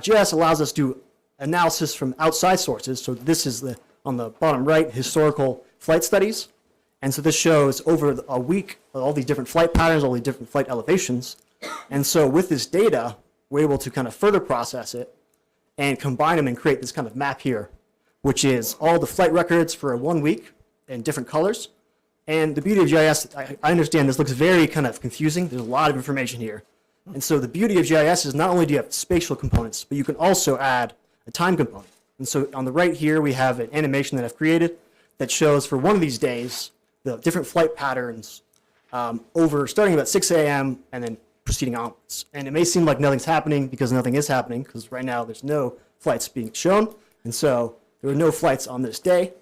GIS allows us to do analysis from outside sources. So this is on the bottom right, historical flight studies. And so this shows over a week all these different flight patterns, all these different flight elevations. And so with this data, we're able to kind of further process it and combine them and create this kind of map here, which is all the flight records for 1 week in different colors. And the beauty of GIS, I understand this looks very kind of confusing. There's a lot of information here. And so the beauty of GIS is not only do you have spatial components, but you can also add a time component. And so on the right here, we have an animation that I've created that shows for one of these days, the different flight patterns over starting about 6 a.m. and then proceeding onwards. And it may seem like nothing's happening because nothing is happening because right now there's no flights being shown. And so there were no flights on this day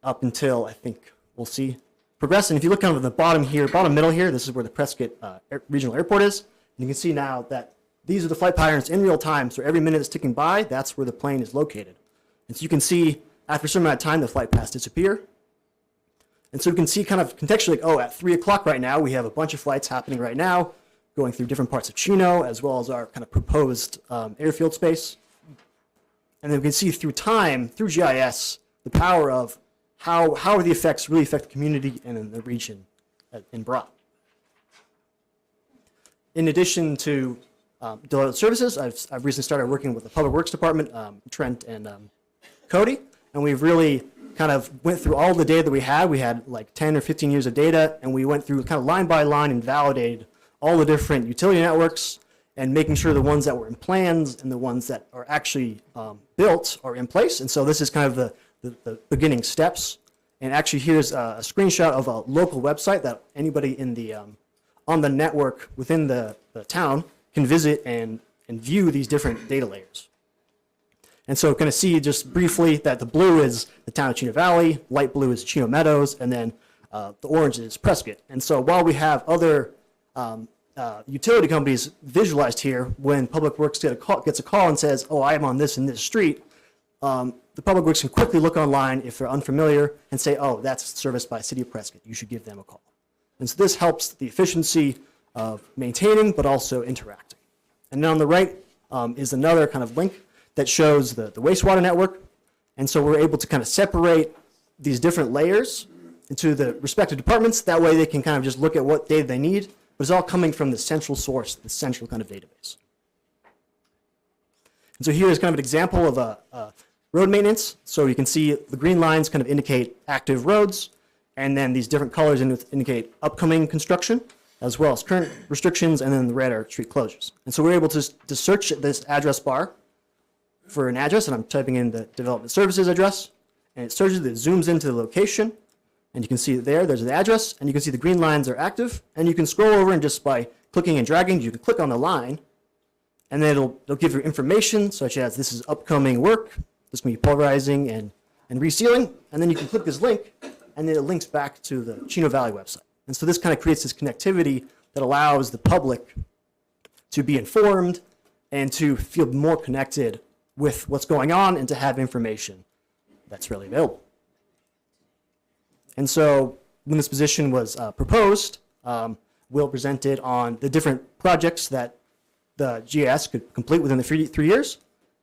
up until, I think, we'll see progress. And if you look kind of at the bottom here, bottom middle here, this is where the Prescott Regional Airport is. And you can see now that these are the flight patterns in real time. So every minute that's ticking by, that's where the plane is located. And so you can see after a certain amount of time, the flight paths disappear. And so we can see kind of contextually, at 3 o'clock right now, we have a bunch of flights happening right now, going through different parts of Chino, as well as our kind of proposed airfield space. And then we can see through time, through GIS, the power of how the effects really affect the community and in the region in broad. In addition to development services, I've recently started working with the Public Works Department, Trent and Cody. And we've really kind of went through all the data that we had. We had like 10 or 15 years of data, and we went through kind of line by line and validated all the different utility networks and making sure the ones that were in plans and the ones that are actually built are in place. And so this is kind of the beginning steps. And actually, here's a screenshot of a local website that anybody in the on the network within the town can visit and view these different data layers. And so kind of see just briefly that the blue is the town of Chino Valley, light blue is Chino Meadows, and then the orange is Prescott. And so while we have other utility companies visualized here, when Public Works gets a call and says, oh, I am on this and this street, the Public Works can quickly look online if they're unfamiliar and say, oh, that's serviced by City of Prescott. You should give them a call. And so this helps the efficiency of maintaining, but also interacting. And then on the right is another kind of link that shows the wastewater network. And so we're able to kind of separate these different layers into the respective departments. That way they can kind of just look at what data they need, but it's all coming from the central source, the central kind of database. And so here is kind of an example of a road maintenance. So you can see the green lines kind of indicate active roads, and then these different colors indicate upcoming construction, as well as current restrictions, and then the red are street closures. And so we're able to search this address bar for an address, and I'm typing in the development services address, and it searches, it zooms into the location, and you can see there's the address, and you can see the green lines are active, and you can scroll over and just by clicking and dragging, you can click on the line, and then it'll give you information such as this is upcoming work, this can be pulverizing and resealing, and then you can click this link, and then it links back to the Chino Valley website. And so this kind of creates this connectivity that allows the public to be informed and to feel more connected with what's going on and to have information that's really available. And so when this position was proposed, Will presented on the different projects that the GIS could complete within the 3 years.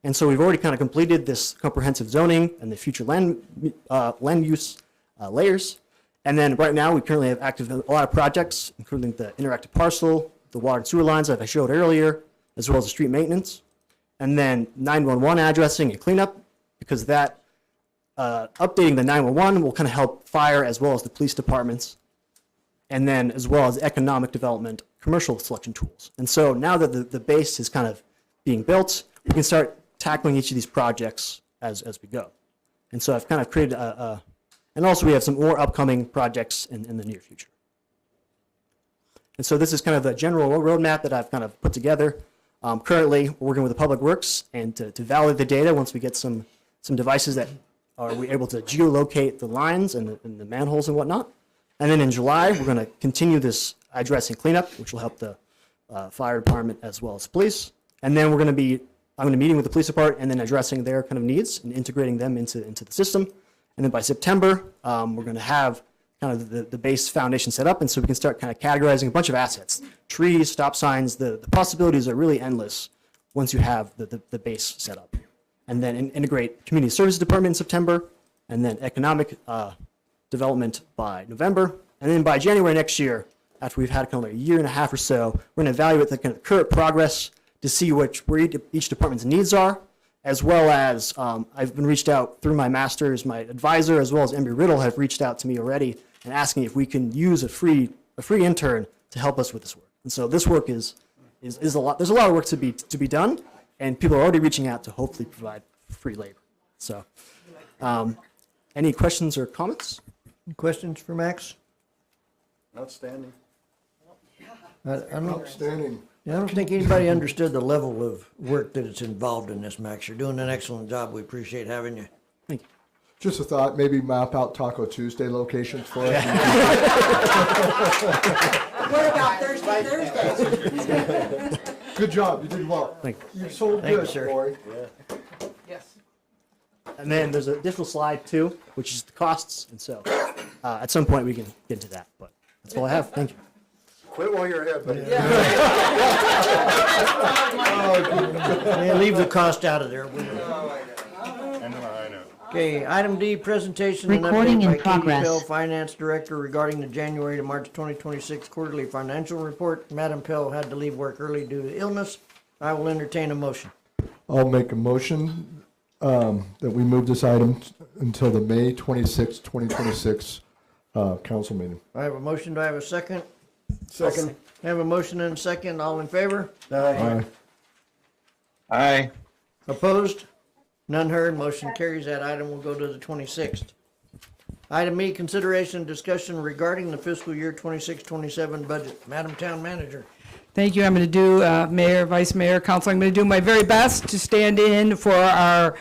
And so we've already kind of completed this comprehensive zoning and the future land use layers. And then right now we currently have active a lot of projects, including the interactive parcel, the water and sewer lines that I showed earlier, as well as the street maintenance. And then 911 addressing and cleanup, because that updating the 911 will kind of help fire as well as the police departments, and then as well as economic development, commercial selection tools. And so now that the base is kind of being built, we can start tackling each of these projects as we go. And so I've kind of created and also we have some more upcoming projects in the near future. And so this is kind of the general roadmap that I've kind of put together. Currently, we're working with the Public Works and to validate the data once we get some devices that are we able to geolocate the lines and the manholes and whatnot. And then in July, we're going to continue this addressing cleanup, which will help the fire department as well as police. And then I'm going to be meeting with the police department and then addressing their kind of needs and integrating them into the system. And then by September, we're going to have kind of the base foundation set up, and so we can start kind of categorizing a bunch of assets. Trees, stop signs, the possibilities are really endless once you have the base set up. And then integrate community services department in September, and then economic development by November. And then by January next year, after we've had kind of a year and a half or so, we're going to evaluate the kind of current progress to see where each department's needs are, as well as I've been reached out through my masters, my advisor, as well as Embry Riddle have reached out to me already and asking if we can use a free intern to help us with this work. And so this work is a lot. There's a lot of work to be done, and people are already reaching out to hopefully provide free labor. So, any questions or comments? Questions for Max? Outstanding. I don't, Outstanding. I don't think anybody understood the level of work that is involved in this, Max. You're doing an excellent job. We appreciate having you. Thank you. Just a thought, maybe map out Taco Tuesday locations for us. What about Thursdays? Good job, you did well. Thank you. You sold Thank you, good, sir. Corey. Yes. And then there's a additional slide too, which is the costs. And so at some point we can get into that, but that's all I have. Thank you. Quit while you're ahead, buddy. Yeah, leave the cost out of there. Okay, item D, presentation and Recording update in by Katie progress. Pell, Finance Director, regarding the January to March 2026 quarterly financial report. Madam Pell had to leave work early due to illness. I will entertain a motion. I'll make a motion that we move this item until the May 26, 2026 council meeting. I have a motion. Do I have a second? Second. I have a motion and a second. All in favor? Aye. Aye. Opposed? None heard. Motion carries. That item will go to the 26th. Item E, consideration and discussion regarding the fiscal year 26-27 budget. Madam Town Manager. Thank you. I'm going to do, Mayor, Vice Mayor, Council, I'm going to do my very best to stand in for our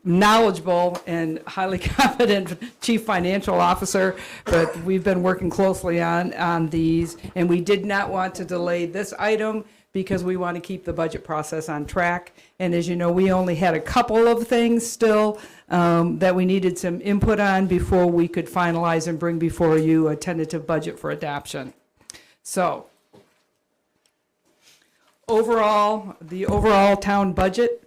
knowledgeable and highly competent Chief Financial Officer, but we've been working closely on these, and we did not want to delay this item because we want to keep the budget process on track. And as you know, we only had a couple of things still that we needed some input on before we could finalize and bring before you a tentative budget for adoption. So, overall, the overall town budget,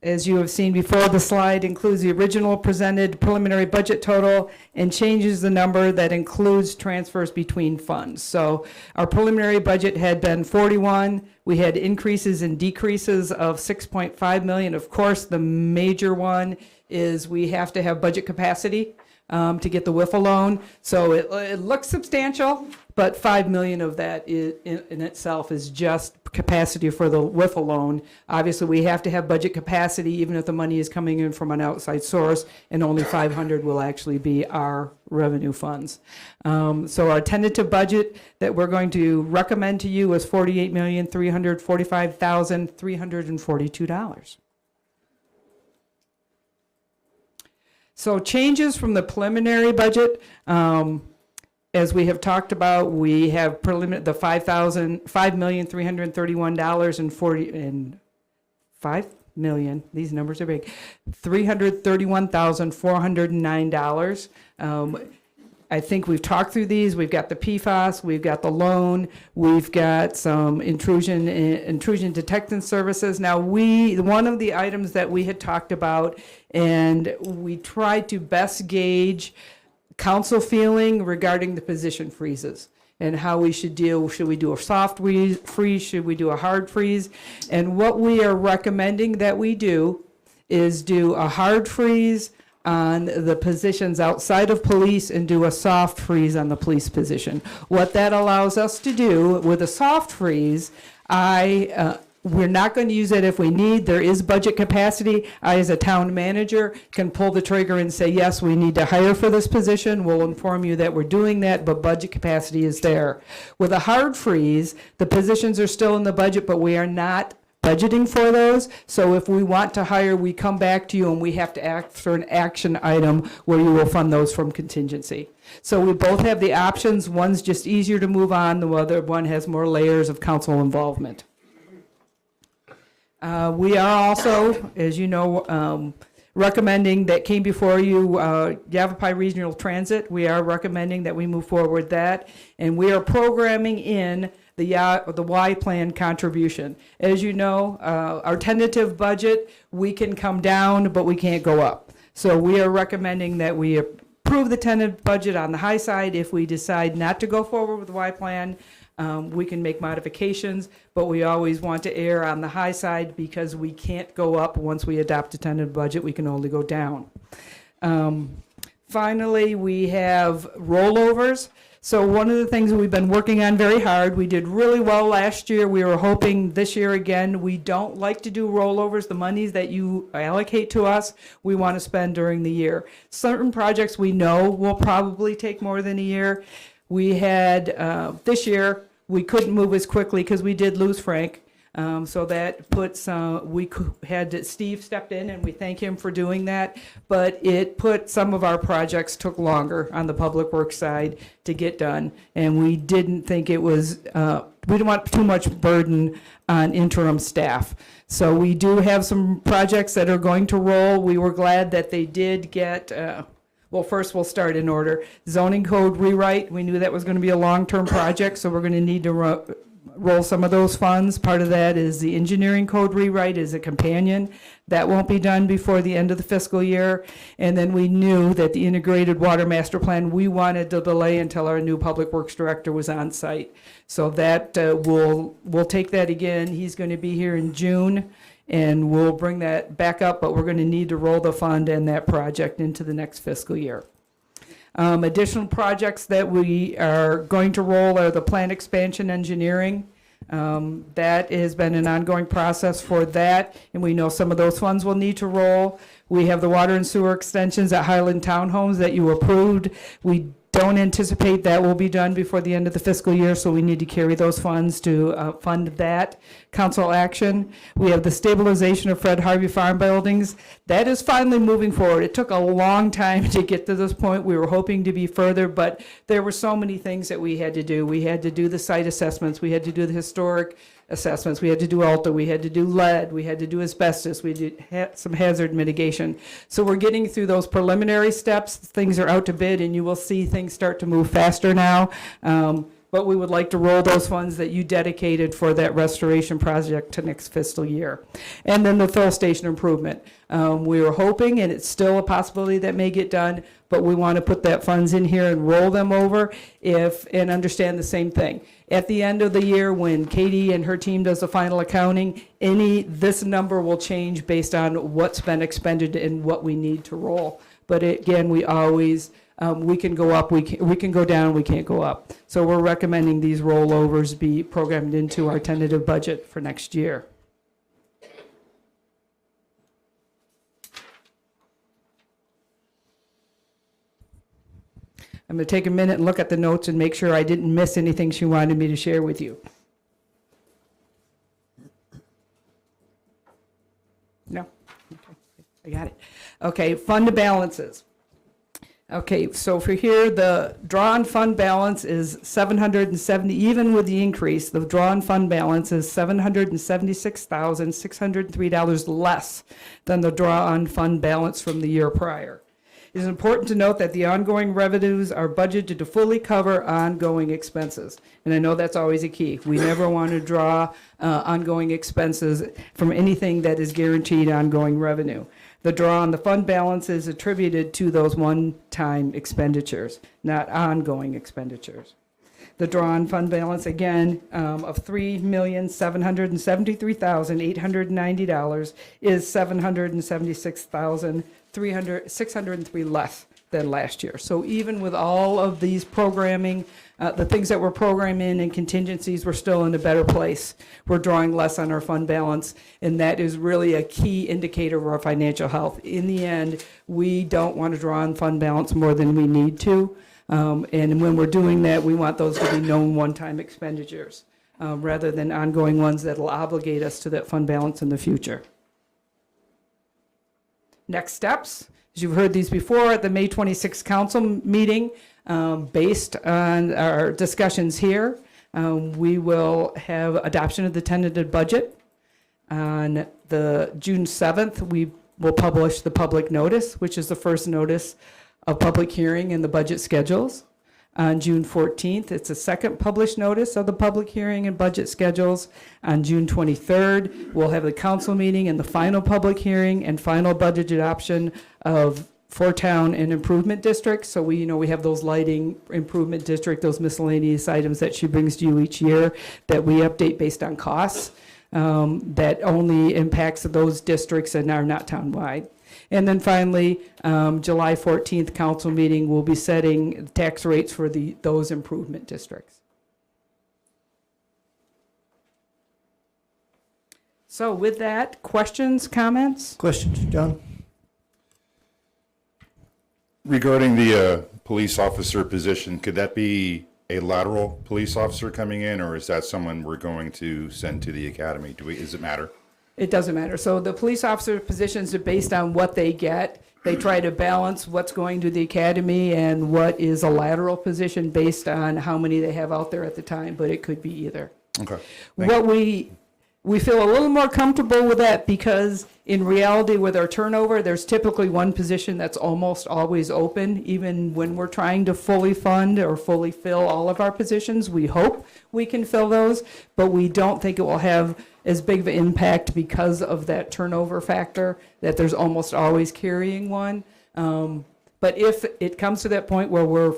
as you have seen before, the slide includes the original presented preliminary budget total and changes the number that includes transfers between funds. So our preliminary budget had been 41. We had increases and decreases of 6.5 million. Of course, the major one is we have to have budget capacity to get the WIFA loan. So it looks substantial, but 5 million of that is, in itself is just capacity for the WIFA loan. Obviously, we have to have budget capacity even if the money is coming in from an outside source, and only 500 will actually be our revenue funds. So our tentative budget that we're going to recommend to you is $48,345,342. So changes from the preliminary budget, as we have talked about, we have the $5,000,000,331.40 these numbers are big, $331,409. I think we've talked through these. We've got the PFAS, we've got the loan, we've got some intrusion detection services. Now, one of the items that we had talked about, and we tried to best gauge council feeling regarding the position freezes and how we should deal. Should we do a soft freeze? Should we do a hard freeze? And what we are recommending that we do is do a hard freeze on the positions outside of police and do a soft freeze on the police position. What that allows us to do with a soft freeze, we're not going to use it if we need. There is budget capacity. I, as a town manager, can pull the trigger and say, yes, we need to hire for this position. We'll inform you that we're doing that, but budget capacity is there. With a hard freeze, the positions are still in the budget, but we are not budgeting for those. So if we want to hire, we come back to you and we have to act for an action item where you will fund those from contingency. So we both have the options. One's just easier to move on. The other one has more layers of council involvement. We are also, as you know, recommending that came before you, Yavapai Regional Transit. We are recommending that we move forward that, and we are programming in the Y plan contribution. As you know, our tentative budget, we can come down, but we can't go up. So we are recommending that we approve the tentative budget on the high side. If we decide not to go forward with the Y plan, we can make modifications, but we always want to err on the high side because we can't go up once we adopt a tentative budget. We can only go down. Finally, we have rollovers. So one of the things that we've been working on very hard, we did really well last year. We were hoping this year again. We don't like to do rollovers. The monies that you allocate to us, we want to spend during the year. Certain projects we know will probably take more than a year. We had, this year, we couldn't move as quickly because we did lose Frank. So that puts, Steve stepped in, and we thank him for doing that. But it put some of our projects took longer on the public works side to get done. And we didn't think it was, we didn't want too much burden on interim staff. So we do have some projects that are going to roll. We were glad that they did get, well, first we'll start in order. Zoning code rewrite, we knew that was going to be a long-term project, so we're going to need to roll some of those funds. Part of that is the engineering code rewrite is a companion. That won't be done before the end of the fiscal year. And then we knew that the integrated water master plan, we wanted to delay until our new public works director was on site. So that we'll take that again. He's going to be here in June. and we'll bring that back up, but we're going to need to roll the fund and that project into the next fiscal year. Additional projects that we are going to roll are the plant expansion engineering. That has been an ongoing process for that, and we know some of those funds will need to roll. We have the water and sewer extensions at Highland Townhomes that you approved. We don't anticipate that will be done before the end of the fiscal year, so we need to carry those funds to fund that council action. We have the stabilization of Fred Harvey Farm buildings. That is finally moving forward. It took a long time to get to this point. We were hoping to be further, but there were so many things that we had to do. We had to do the site assessments. We had to do the historic assessments. We had to do ALTA. We had to do lead. We had to do asbestos. We did some hazard mitigation. So we're getting through those preliminary steps. Things are out to bid, and you will see things start to move faster now. But we would like to roll those funds that you dedicated for that restoration project to next fiscal year. And then the fill station improvement. We were hoping, and it's still a possibility that may get done, but we want to put that funds in here and roll them over and understand the same thing. At the end of the year, when Katie and her team does the final accounting, this number will change based on what's been expended and what we need to roll. But again, we always, we can go up, we can go down, we can't go up. So we're recommending these rollovers be programmed into our tentative budget for next year. I'm going to take a minute and look at the notes and make sure I didn't miss anything she wanted me to share with you. No? Okay, I got it. Okay, fund balances. Okay, so for here, the drawn fund balance is 770, even with the increase, the drawn fund balance is $776,603 less than the drawn fund balance from the year prior. It is important to note that the ongoing revenues are budgeted to fully cover ongoing expenses. And I know that's always a key. We never want to draw ongoing expenses from anything that is guaranteed ongoing revenue. The draw on the fund balance is attributed to those one-time expenditures, not ongoing expenditures. The draw on fund balance, again, of $3,773,890 is $776,603 less than last year. So even with all of these programming, the things that we're programming and contingencies, we're still in a better place. We're drawing less on our fund balance, and that is really a key indicator of our financial health. In the end, we don't want to draw on fund balance more than we need to. And when we're doing that, we want those to be known one-time expenditures rather than ongoing ones that will obligate us to that fund balance in the future. Next steps, as you've heard these before at the May 26th council meeting, based on our discussions here, we will have adoption of the tentative budget. On the June 7th, we will publish the public notice, which is the first notice of public hearing in the budget schedules. On June 14th, it's a second published notice of the public hearing and budget schedules. On June 23rd, we'll have the council meeting and the final public hearing and final budget adoption of town and improvement districts. So we have those lighting improvement district, those miscellaneous items that she brings to you each year that we update based on costs that only impacts those districts and are not townwide. And then finally, July 14th council meeting will be setting tax rates for those improvement districts. So with that, questions, comments? Questions, John? Regarding the police officer position, could that be a lateral police officer coming in, or is that someone we're going to send to the academy? Does it matter? It doesn't matter. So the police officer positions are based on what they get. They try to balance what's going to the academy and what is a lateral position based on how many they have out there at the time, but it could be either. Okay. What we feel a little more comfortable with that because in reality with our turnover, there's typically one position that's almost always open, even when we're trying to fully fund or fully fill all of our positions. We hope we can fill those, but we don't think it will have as big of an impact because of that turnover factor, that there's almost always carrying one. But if it comes to that point where we're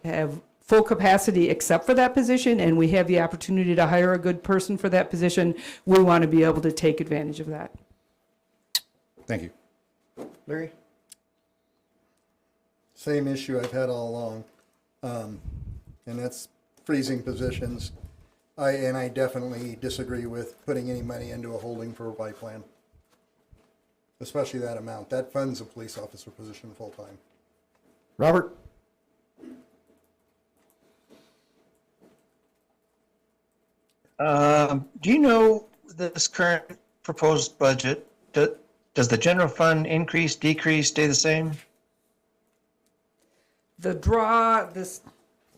have full capacity except for that position, and we have the opportunity to hire a good person for that position, we want to be able to take advantage of that. Thank you. Larry? Same issue I've had all along, and that's freezing positions. I definitely disagree with putting any money into a holding for a Y plan, especially that amount. That funds a police officer position full-time. Robert? Do you know this current proposed budget, does the general fund increase, decrease, stay the same? The draw,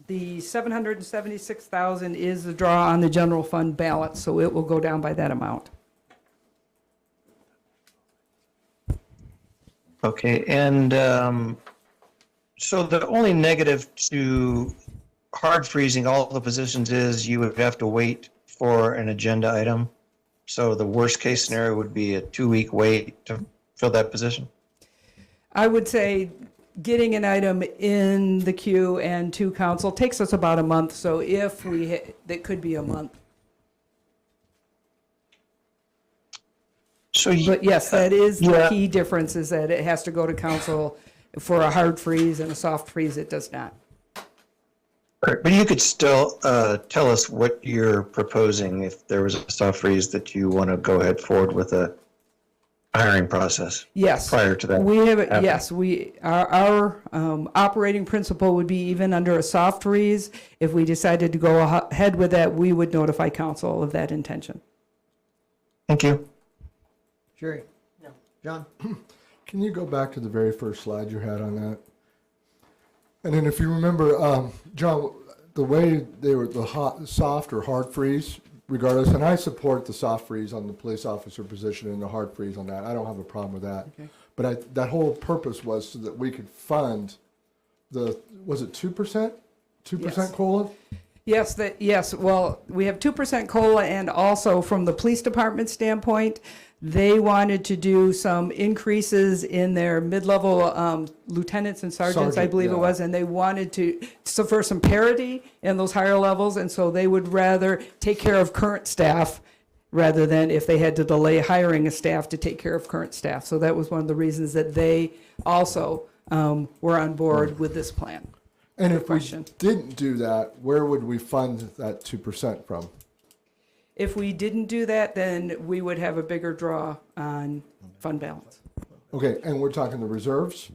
the 776,000 is the draw on the general fund balance, so it will go down by that amount. Okay, and so the only negative to hard freezing all the positions is you would have to wait for an agenda item. So the worst case scenario would be a 2-week wait to fill that position? I would say getting an item in the queue and to council takes us about a month, so if we, that could be a month. So But yes, that is the key difference, is that it has to go to council for a hard freeze, and a soft freeze it does not. But you could still tell us what you're proposing if there was a soft freeze that you want to go ahead forward with a hiring process. Yes. Prior to that. We have, happening. yes, our operating principle would be even under a soft freeze, if we decided to go ahead with that, we would notify council of that intention. Thank you. Sherry? No. John? Can you go back to the very first slide you had on that? And then if you remember, John, the way they were soft or hard freeze, regardless, and I support the soft freeze on the police officer position and the hard freeze on that. I don't have a problem with that. Okay. But that whole purpose was so that we could fund was it 2%? 2% Yes. COLA? Yes, well, we have 2% COLA, and also from the police department standpoint, they wanted to do some increases in their mid-level lieutenants and sergeants, I Sergeant, believe it yeah. was, and they wanted so for some parity in those higher levels, and so they would rather take care of current staff rather than if they had to delay hiring a staff to take care of current staff. So that was one of the reasons that they also were on board with this plan. And if we Question. didn't do that, where would we fund that 2% from? If we didn't do that, then we would have a bigger draw on fund balance. Okay, and we're talking the reserves?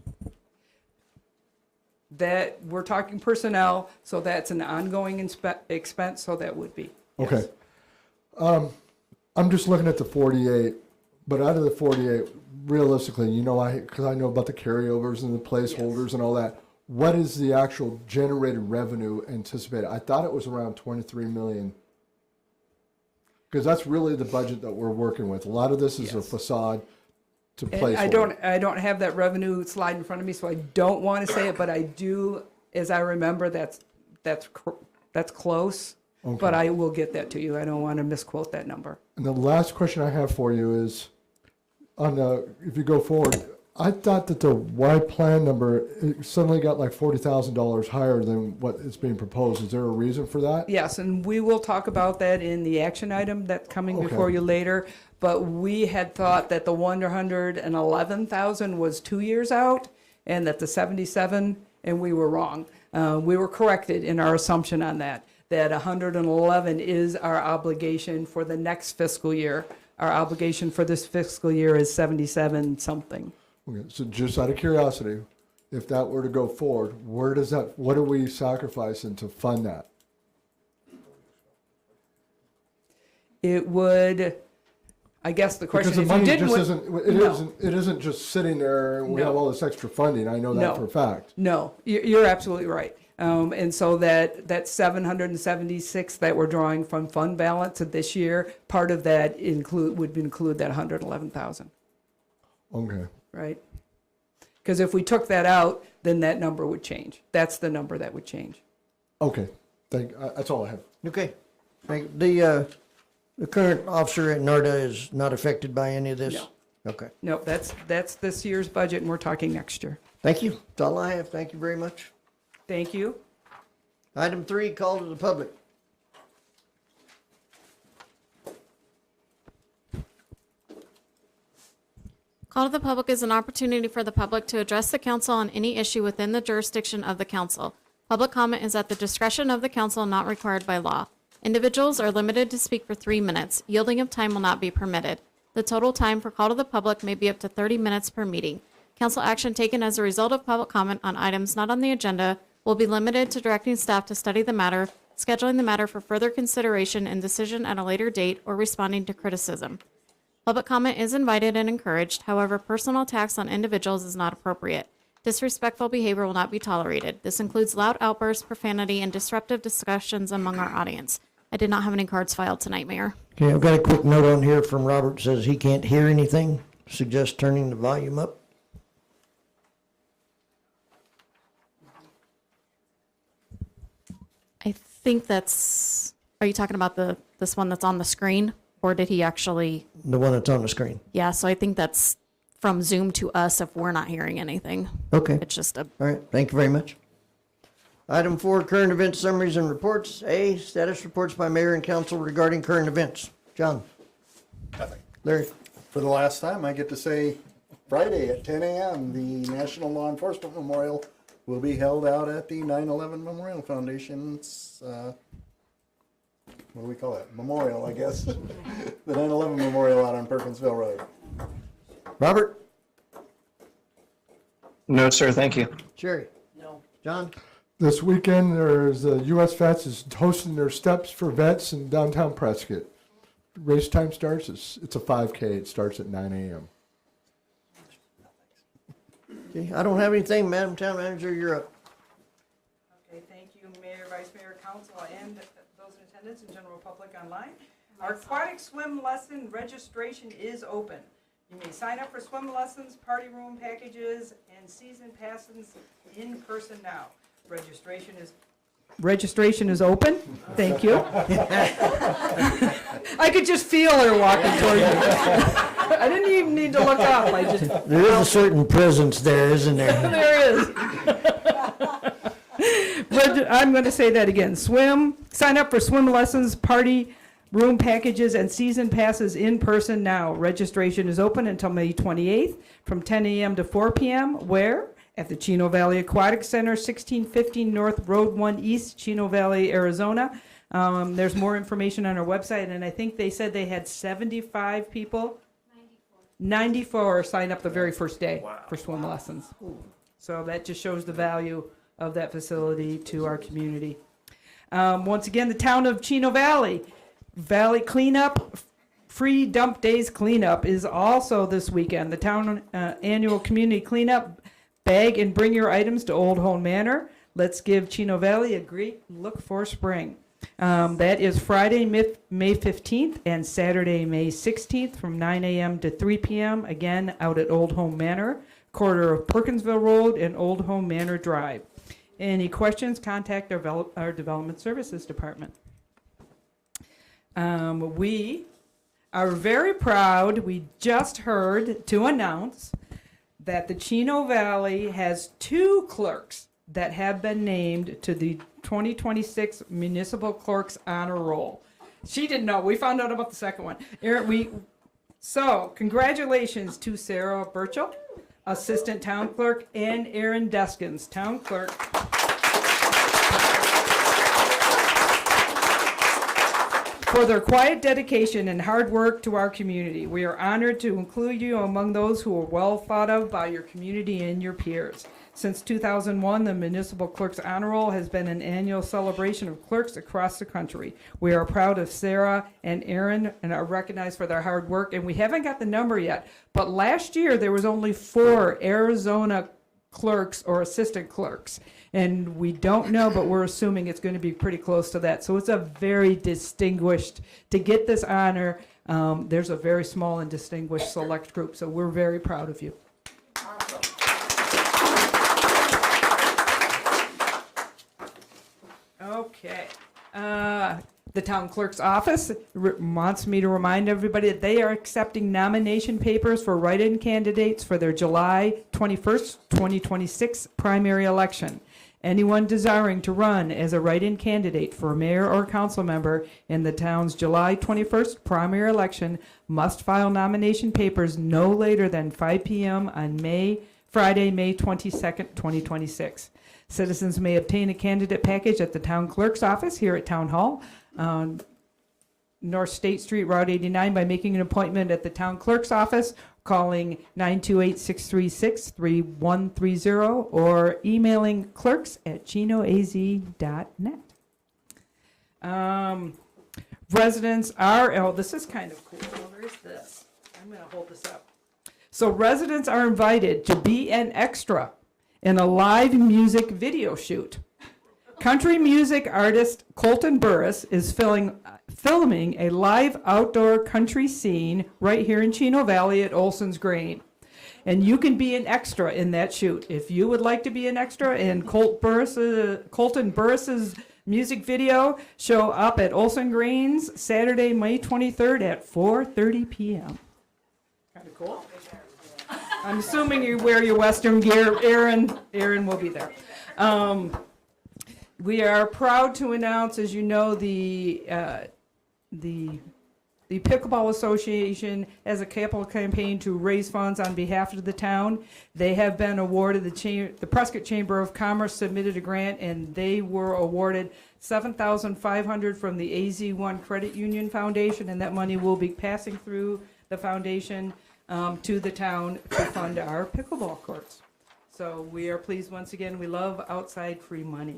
That, we're talking personnel, so that's an ongoing expense, so that would be. Yes. Okay. I'm just looking at the 48, but out of the 48, realistically, because I know about the carryovers and the placeholders and all that, what is the actual generated revenue anticipated? I thought it was around 23 million. Because that's really the budget that we're working with. A lot of this is a facade to And placeholder. I don't have that revenue slide in front of me, so I don't want to say it, but I do, as I remember, that's close. But I will get that to you. I don't want to misquote that number. And the last question I have for you is, if you go forward, I thought that the Y plan number it suddenly got like $40,000 higher than what is being proposed. Is there a reason for that? Yes, and we will talk about that in the action item that's coming before you later. But we had thought that the 111,000 was 2 years out, and that the 77, and we were wrong. We were corrected in our assumption on that 111 is our obligation for the next fiscal year. Our obligation for this fiscal year is 77 something. Okay, so just out of curiosity, if that were to go forward, what are we sacrificing to fund that? It would, I guess the question, Because the if you money didn't. just it isn't just sitting there and we have No. all this extra funding. I know that No. for a fact. No, you're absolutely right. And so that 776 that we're drawing from fund balance of this year, part of that would include that 111,000, Okay. right? Because if we took that out, then that number would change. That's the number that would change. Okay. That's all I have. Okay. The current officer at NARDA is not affected by any of this? No. Okay. No, that's this year's budget, and we're talking next year. Thank you. That's all I have. Thank you very much. Thank you. Item 3, call to the public. Call to the public is an opportunity for the public to address the council on any issue within the jurisdiction of the council. Public comment is at the discretion of the council, not required by law. Individuals are limited to speak for 3 minutes. Yielding of time will not be permitted. The total time for call to the public may be up to 30 minutes per meeting. Council action taken as a result of public comment on items not on the agenda will be limited to directing staff to study the matter, scheduling the matter for further consideration and decision at a later date, or responding to criticism. Public comment is invited and encouraged. However, personal attacks on individuals is not appropriate. Disrespectful behavior will not be tolerated. This includes loud outbursts, profanity, and disruptive discussions among our audience. I did not have any cards filed tonight, Mayor. Okay, I've got a quick note on here from Robert, says he can't hear anything. Suggest turning the volume up. I think are you talking about this one that's on the screen? Or did he actually? The one that's on the screen. Yeah, so I think that's from Zoom to us if we're not hearing anything. Okay. It's just All right, thank you very much. Item 4, current event summaries and reports. A, status reports by mayor and council regarding current events. John. Nothing. Larry. For the last time, I get to say Friday at 10 a.m., the National Law Enforcement Memorial will be held out at the 9/11 Memorial Foundation's, what do we call it? Memorial, I guess. The 9/11 Memorial out on Perkinsville Road. Robert. No, sir, thank you. Sherry. No. John. This weekend, there's U.S. Vets is hosting their Steps for Vets in downtown Prescott. Race time starts, it's a 5K. It starts at 9 a.m. Okay, I don't have anything. Madam Town Manager, you're up. Okay, thank you, Mayor, Vice Mayor, Council, and those in attendance and general public online. Our aquatic swim lesson registration is open. You may sign up for swim lessons, party room packages, and season passes in person now. Registration is open. Thank you. I could just feel her walking toward me. I didn't even need to look up. I just. There is a certain presence there, isn't there? There is. I'm going to say that again. Sign up for swim lessons, party room packages, and season passes in person now. Registration is open until May 28th from 10 a.m. to 4 p.m. Where? At the Chino Valley Aquatic Center, 1615 North Road 1 East, Chino Valley, Arizona. There's more information on our website, and I think they said they had 75 people. 94 signed up the very first day for swim lessons. So that just shows the value of that facility to our community. Once again, the town of Chino Valley Cleanup, Free Dump Days Cleanup is also this weekend. The town annual community cleanup. Bag and bring your items to Old Home Manor. Let's give Chino Valley a great look for spring. That is Friday, May 15th and Saturday, May 16th from 9 a.m. to 3 p.m. Again, out at Old Home Manor, corner of Perkinsville Road and Old Home Manor Drive. Any questions, contact our Development Services Department. We are very proud, we just heard to announce that the Chino Valley has 2 clerks that have been named to the 2026 Municipal Clerks Honor Roll. She didn't know. We found out about the second one. So congratulations to Sarah Burchell, Assistant Town Clerk, and Aaron Deskins, Town Clerk. For their quiet dedication and hard work to our community. We are honored to include you among those who are well thought of by your community and your peers. Since 2001, the Municipal Clerks Honor Roll has been an annual celebration of clerks across the country. We are proud of Sarah and Aaron and are recognized for their hard work, and we haven't got the number yet, but last year there was only 4 Arizona clerks or assistant clerks. And we don't know, but we're assuming it's going to be pretty close to that. So it's a very distinguished, to get this honor, there's a very small and distinguished select group. So we're very proud of you. Okay. The town clerk's office wants me to remind everybody that they are accepting nomination papers for write-in candidates for their July 21st, 2026 primary election. Anyone desiring to run as a write-in candidate for mayor or council member in the town's July 21st primary election must file nomination papers no later than 5 p.m. on Friday, May 22nd, 2026. Citizens may obtain a candidate package at the town clerk's office here at Town Hall, North State Street, Route 89, by making an appointment at the town clerk's office, calling 928-636-3130, or emailing clerks@chinoaz.net. Residents are, oh, this is kind of cool. Well, there's this. I'm going to hold this up. So residents are invited to be an extra in a live music video shoot. Country music artist Colton Burris is filming a live outdoor country scene right here in Chino Valley at Olson's Grain. And you can be an extra in that shoot. If you would like to be an extra in Colton Burris's music video, show up at Olson Grains Saturday, May 23rd at 4:30 p.m. Kind of cool. I'm assuming you wear your Western gear. Aaron will be there. We are proud to announce, as you know, the Pickleball Association has a capital campaign to raise funds on behalf of the town. They have been awarded, the Prescott Chamber of Commerce submitted a grant, and they were awarded $7,500 from the AZ1 Credit Union Foundation, and that money will be passing through the foundation to the town to fund our pickleball courts. So we are pleased once again. We love outside free money.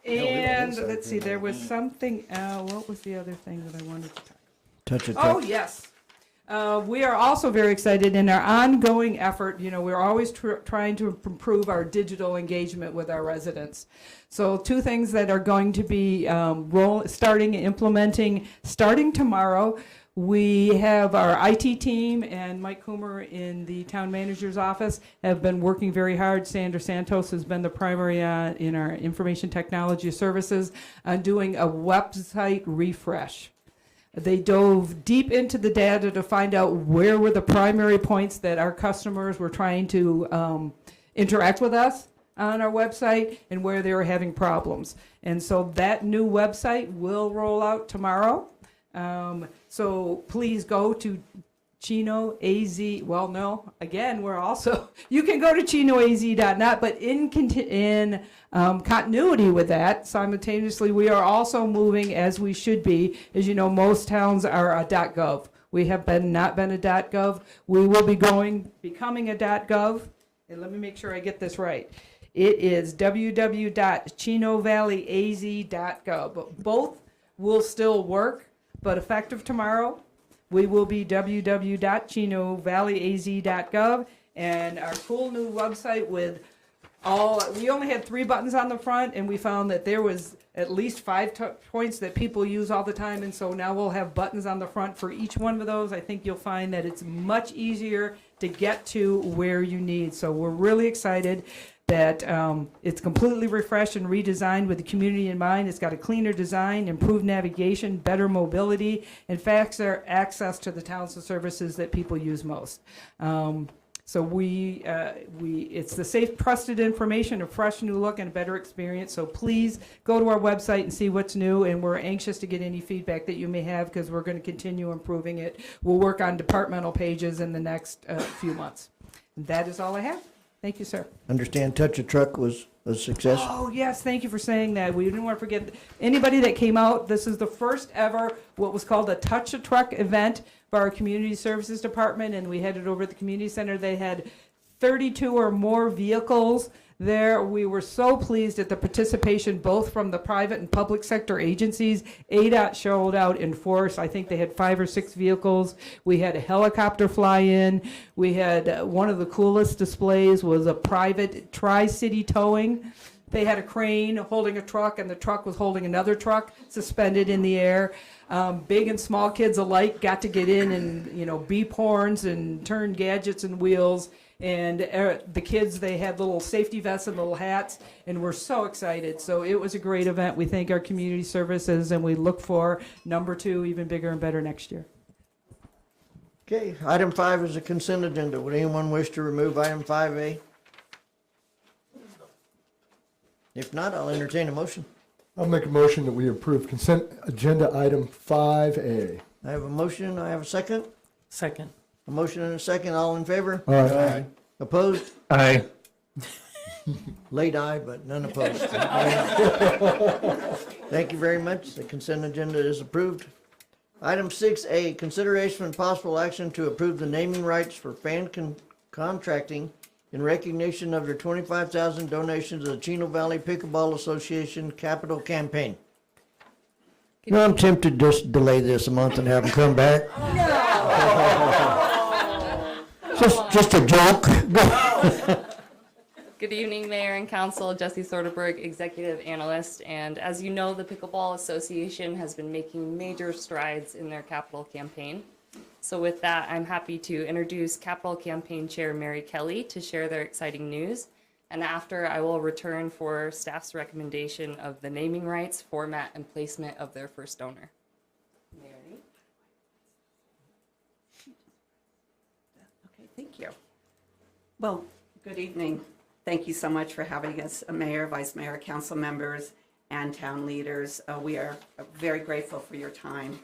And let's see, there was something, what was the other thing that I wanted to talk Touch it. Oh, yes. We are also very excited in our ongoing effort. You know, we're always trying to improve our digital engagement with our residents. So two things that are going to be implementing starting tomorrow. We have our IT team and Mike Coomer in the town manager's office have been working very hard. Sandra Santos has been the primary in our information technology services on doing a website refresh. They dove deep into the data to find out where were the primary points that our customers were trying to interact with us on our website and where they were having problems. And so that new website will roll out tomorrow. So please go to Chino AZ. Well, no, again, we're also, you can go to chinoaz.net, but in continuity with that, simultaneously, we are also moving as we should be. As you know, most towns are a .gov. We have not been a .gov. We will be becoming a .gov. And let me make sure I get this right. It is www.chinovalleyaz.gov. Both will still work, but effective tomorrow, we will be www.chinovalleyaz.gov, and our cool new website with we only had 3 buttons on the front, and we found that there was at least 5 points that people use all the time, and so now we'll have buttons on the front for each one of those. I think you'll find that it's much easier to get to where you need. So we're really excited that it's completely refreshed and redesigned with the community in mind. It's got a cleaner design, improved navigation, better mobility, and faster access to the towns and services that people use most. So it's the safe, trusted information, a fresh new look, and a better experience. So please go to our website and see what's new, and we're anxious to get any feedback that you may have because we're going to continue improving it. We'll work on departmental pages in the next few months. And that is all I have. Thank you, sir. Understand Touch a Truck was a success? Oh, yes, thank you for saying that. We didn't want to forget anybody that came out. This is the first ever what was called a Touch a Truck event for our Community Services Department, and we had it over at the community center. They had 32 or more vehicles there. We were so pleased at the participation both from the private and public sector agencies. ADOT showed out in force. I think they had 5 or 6 vehicles. We had a helicopter fly in. We had one of the coolest displays was a private Tri-City towing. They had a crane holding a truck, and the truck was holding another truck suspended in the air. Big and small kids alike got to get in and, beep horns and turn gadgets and wheels. And the kids, they had little safety vests and little hats, and we're so excited. So it was a great event. We thank our community services, and we look for number 2, even bigger and better next year. Okay, item 5 is a consent agenda. Would anyone wish to remove item 5A? If not, I'll entertain a motion. I'll make a motion that we approve consent agenda item 5A. I have a motion, I have a second. Second. A motion and a second, all in favor? Aye. Opposed? Aye. Late aye, but none opposed. Thank you very much. The consent agenda is approved. Item 6A, consideration and possible action to approve the naming rights for fan contracting in recognition of their 25,000 donations to the Chino Valley Pickleball Association Capital Campaign. You know, I'm tempted to just delay this a month and have them come back. Just a joke. Good evening, Mayor and Council. Jesse Soderberg, Executive Analyst. And as you know, the Pickleball Association has been making major strides in their capital campaign. So with that, I'm happy to introduce Capital Campaign Chair Mary Kelly to share their exciting news. And after, I will return for staff's recommendation of the naming rights, format, and placement of their first donor. Mary? Okay, thank you. Well, good evening. Thank you so much for having us, Mayor, Vice Mayor, council members, and town leaders. We are very grateful for your time.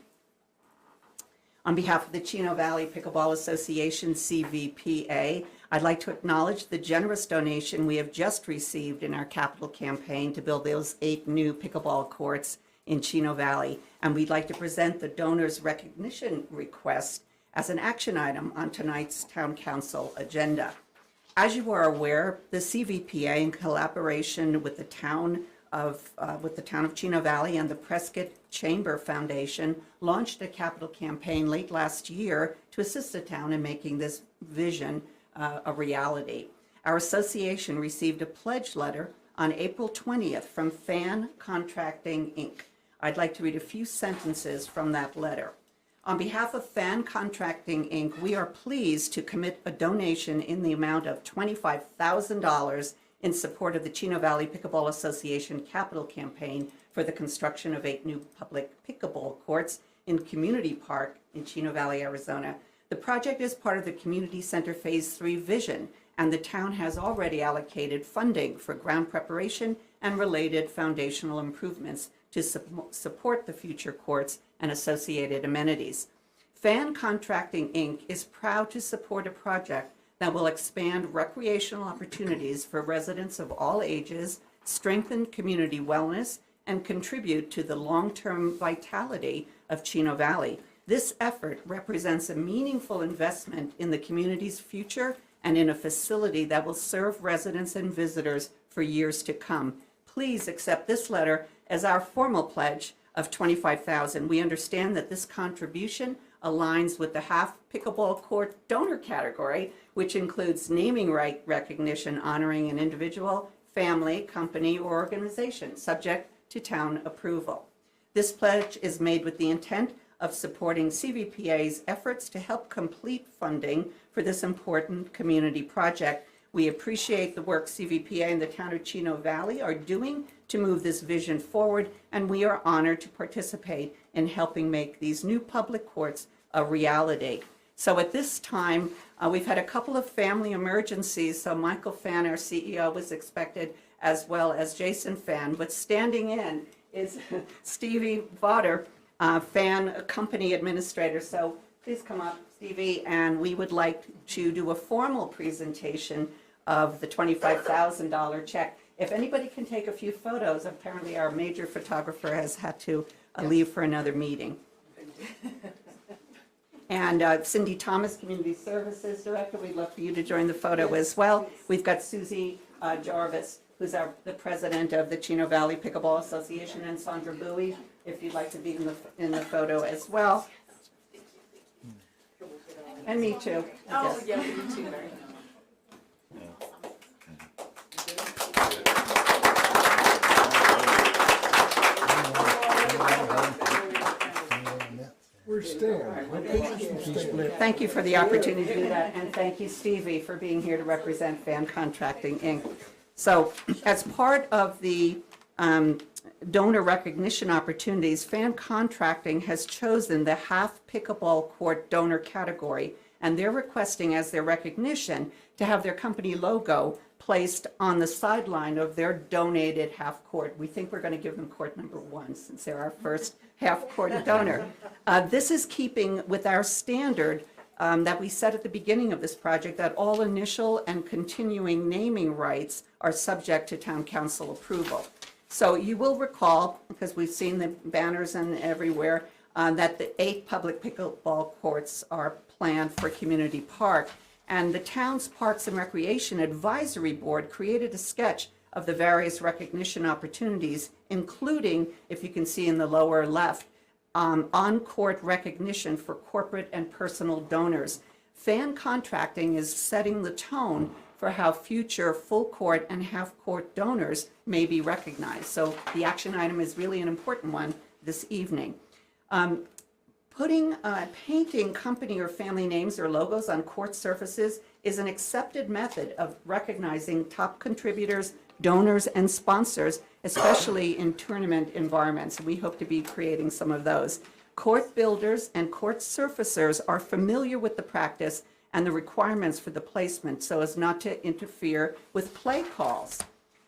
On behalf of the Chino Valley Pickleball Association, CVPA, I'd like to acknowledge the generous donation we have just received in our capital campaign to build those 8 new pickleball courts in Chino Valley. And we'd like to present the donors' recognition request as an action item on tonight's town council agenda. As you are aware, the CVPA, in collaboration with the town of Chino Valley and the Prescott Chamber Foundation, launched a capital campaign late last year to assist the town in making this vision a reality. Our association received a pledge letter on April 20th from Fan Contracting, Inc. I'd like to read a few sentences from that letter. On behalf of Fan Contracting, Inc., we are pleased to commit a donation in the amount of $25,000 in support of the Chino Valley Pickleball Association capital campaign for the construction of 8 new public pickleball courts in Community Park in Chino Valley, Arizona. The project is part of the Community Center Phase 3 vision, and the town has already allocated funding for ground preparation and related foundational improvements to support the future courts and associated amenities. Fan Contracting, Inc. is proud to support a project that will expand recreational opportunities for residents of all ages, strengthen community wellness, and contribute to the long-term vitality of Chino Valley. This effort represents a meaningful investment in the community's future and in a facility that will serve residents and visitors for years to come. Please accept this letter as our formal pledge of $25,000. We understand that this contribution aligns with the half pickleball court donor category, which includes naming right recognition honoring an individual, family, company, or organization, subject to town approval. This pledge is made with the intent of supporting CVPA's efforts to help complete funding for this important community project. We appreciate the work CVPA and the town of Chino Valley are doing to move this vision forward, and we are honored to participate in helping make these new public courts a reality. So at this time, we've had a couple of family emergencies, so Michael Fan, our CEO, was expected, as well as Jason Fan, but standing in is Stevie Votter, Fan Company Administrator. So please come up, Stevie, and we would like to do a formal presentation of the $25,000 check. If anybody can take a few photos, apparently our major photographer has had to leave for another meeting. And Cindy Thomas, Community Services Director, we'd love for you to join the photo as well. We've got Susie Jarvis, who's the president of the Chino Valley Pickleball Association, and Sandra Bowie, if you'd like to be in the photo as well. And me too. Oh, yeah, me too, Mary. Where's Stan? Thank you for the opportunity to do that, and thank you, Stevie, for being here to represent Fan Contracting, Inc. So, as part of the donor recognition opportunities, Fan Contracting has chosen the half pickleball court donor category And they're requesting as their recognition to have their company logo placed on the sideline of their donated half court. We think we're going to give them court number 1 since they're our first half court donor. This is keeping with our standard that we set at the beginning of this project, that all initial and continuing naming rights are subject to town council approval. So you will recall, because we've seen the banners and everywhere, that the 8 public pickleball courts are planned for Community Park. And the town's Parks and Recreation Advisory Board created a sketch of the various recognition opportunities, including, if you can see in the lower left, on-court recognition for corporate and personal donors. Fan contracting is setting the tone for how future full court and half court donors may be recognized. So the action item is really an important one this evening. Painting company or family names or logos on court surfaces is an accepted method of recognizing top contributors, donors, and sponsors, especially in tournament environments. We hope to be creating some of those. Court builders and court surfacers are familiar with the practice and the requirements for the placement so as not to interfere with play calls.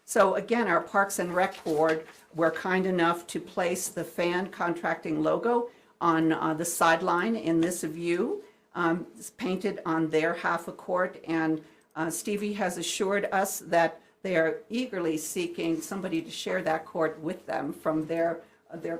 So again, our Parks and Rec Board were kind enough to place the fan contracting logo on the sideline in this view. It's painted on their half a court, and Stevie has assured us that they are eagerly seeking somebody to share that court with them from their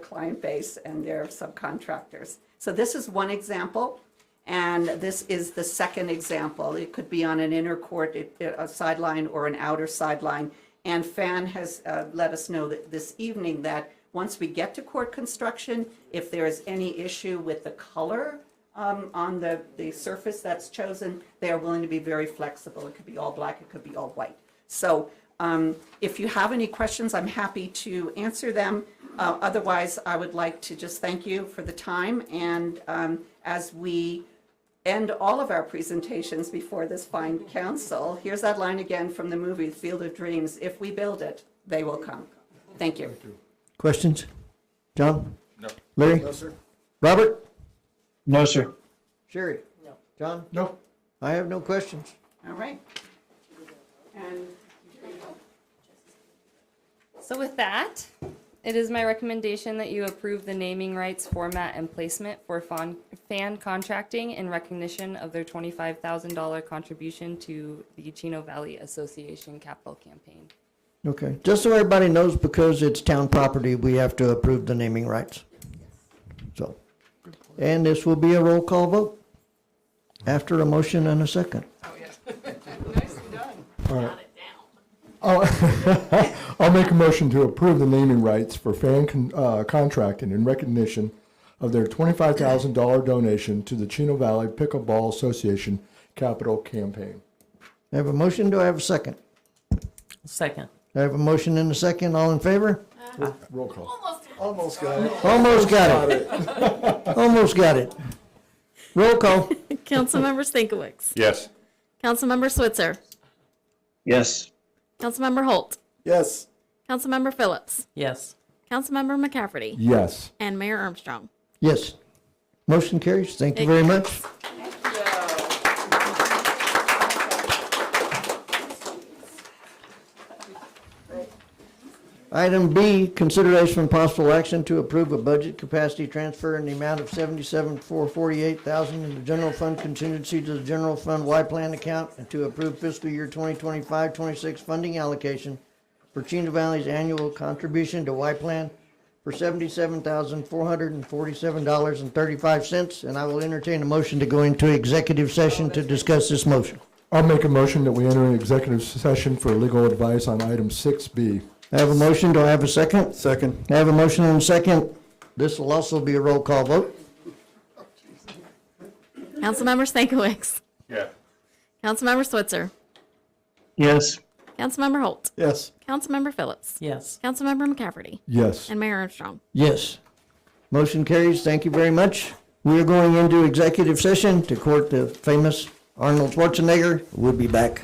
client base and their subcontractors. So this is one example, and this is the second example. It could be on an inner court, a sideline, or an outer sideline. And FAN has let us know that this evening that once we get to court construction, if there is any issue with the color on the surface that's chosen, they are willing to be very flexible. It could be all black, it could be all white. So if you have any questions, I'm happy to answer them. Otherwise, I would like to just thank you for the time. And as we end all of our presentations before this fine council, here's that line again from the movie Field of Dreams: if we build it, they will come. Thank you. Questions? John? No. Larry? No, sir. Robert? No, sir. Sherry? No. John? No. I have no questions. All right. And So with that, it is my recommendation that you approve the naming rights format and placement for fan contracting in recognition of their $25,000 contribution to the Chino Valley Association capital campaign. Okay, just so everybody knows, because it's town property, we have to approve the naming rights. So, and this will be a roll call vote after a motion and a second. Oh, yeah. Nicely done. All right. I'll make a motion to approve the naming rights for fan contracting in recognition of their $25,000 donation to the Chino Valley Pickleball Association capital campaign. I have a motion, do I have a second? Second. I have a motion and a second, all in favor? Roll call. Almost got it. Almost got it. Almost got it. Roll call. Councilmember Stankiewicz. Yes. Councilmember Switzer. Yes. Councilmember Holt. Yes. Councilmember Phillips. Yes. Councilmember McCafferty. Yes. And Mayor Armstrong. Yes. Motion carries. Thank you very much. Item B, consideration and possible action to approve a budget capacity transfer in the amount of $77,448,000 in the general fund contingency to the general fund Y plan account, and to approve fiscal year 2025-26 funding allocation for Chino Valley's annual contribution to Y plan for $77,447.35. And I will entertain a motion to go into executive session to discuss this motion. I'll make a motion that we enter an executive session for legal advice on item 6B. I have a motion. Do I have a second? Second. I have a motion and a second. This will also be a roll call vote. Councilmember Stankiewicz. Yeah. Councilmember Switzer. Yes. Councilmember Holt. Yes. Councilmember Phillips. Yes. Councilmember McCafferty. Yes. And Mayor Armstrong. Yes. Motion carries. Thank you very much. We are going into executive session to court the famous Arnold Schwarzenegger. We'll be back.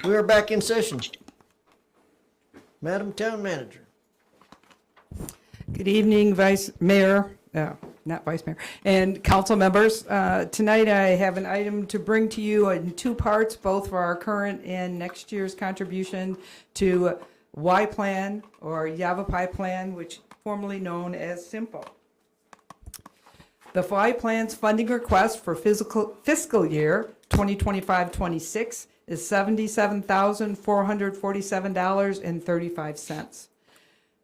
We are back in session. Madam Town Manager. Good evening, Vice Mayor, not Vice Mayor, and council members. Tonight I have an item to bring to you in two parts, both for our current and next year's contribution to Y Plan or Yavapai Plan, which formerly known as SIMPO. The Y Plan's funding request for fiscal year 2025-26 is $77,447.35.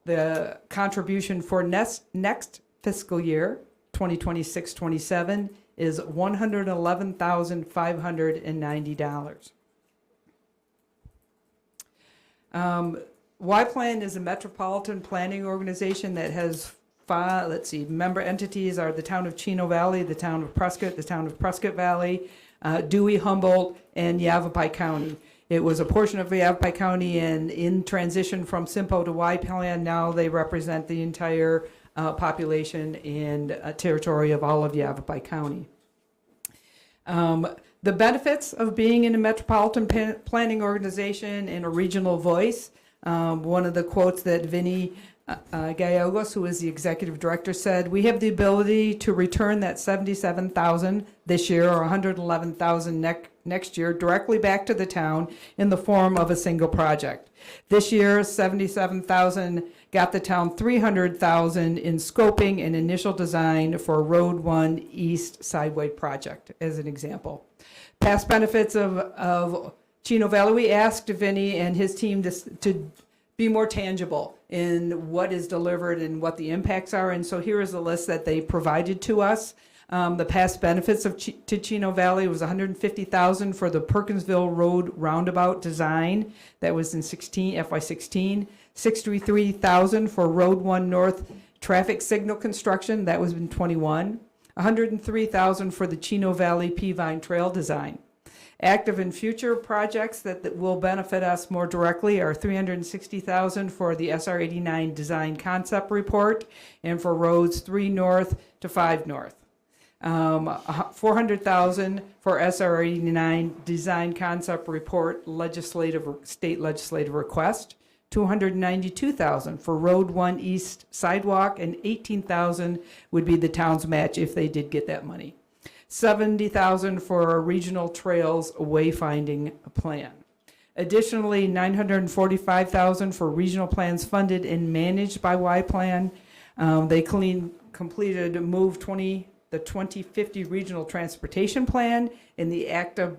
The contribution for next fiscal year, 2026-27, is $111,590. Y Plan is a metropolitan planning organization that has member entities are the town of Chino Valley, the town of Prescott Valley, Dewey, Humboldt, and Yavapai County. It was a portion of Yavapai County, and in transition from SIMPO to Y Plan, now they represent the entire population and territory of all of Yavapai County. The benefits of being in a metropolitan planning organization and a regional voice, one of the quotes that Vinny Gallegos, who is the executive director, said, "We have the ability to return that $77,000 this year or $111,000 next year directly back to the town in the form of a single project. This year, $77,000 got the town $300,000 in scoping and initial design for Road 1 East Sideway project," as an example. Past benefits of Chino Valley, we asked Vinny and his team to be more tangible in what is delivered and what the impacts are. And so here is a list that they provided to us. The past benefits to Chino Valley was $150,000 for the Perkinsville Road roundabout design. That was in FY16. $63,000 for Road 1 North traffic signal construction. That was in 21. $103,000 for the Chino Valley Peavine Trail design. Active and future projects that will benefit us more directly are $360,000 for the SR 89 design concept report and for roads 3 north to 5 north. $400,000 for SR 89 design concept report state legislative request. $292,000 for Road 1 East sidewalk, and $18,000 would be the town's match if they did get that money. $70,000 for a regional trails wayfinding plan. Additionally, $945,000 for regional plans funded and managed by Y Plan. They completed the 2050 Regional Transportation Plan and the Active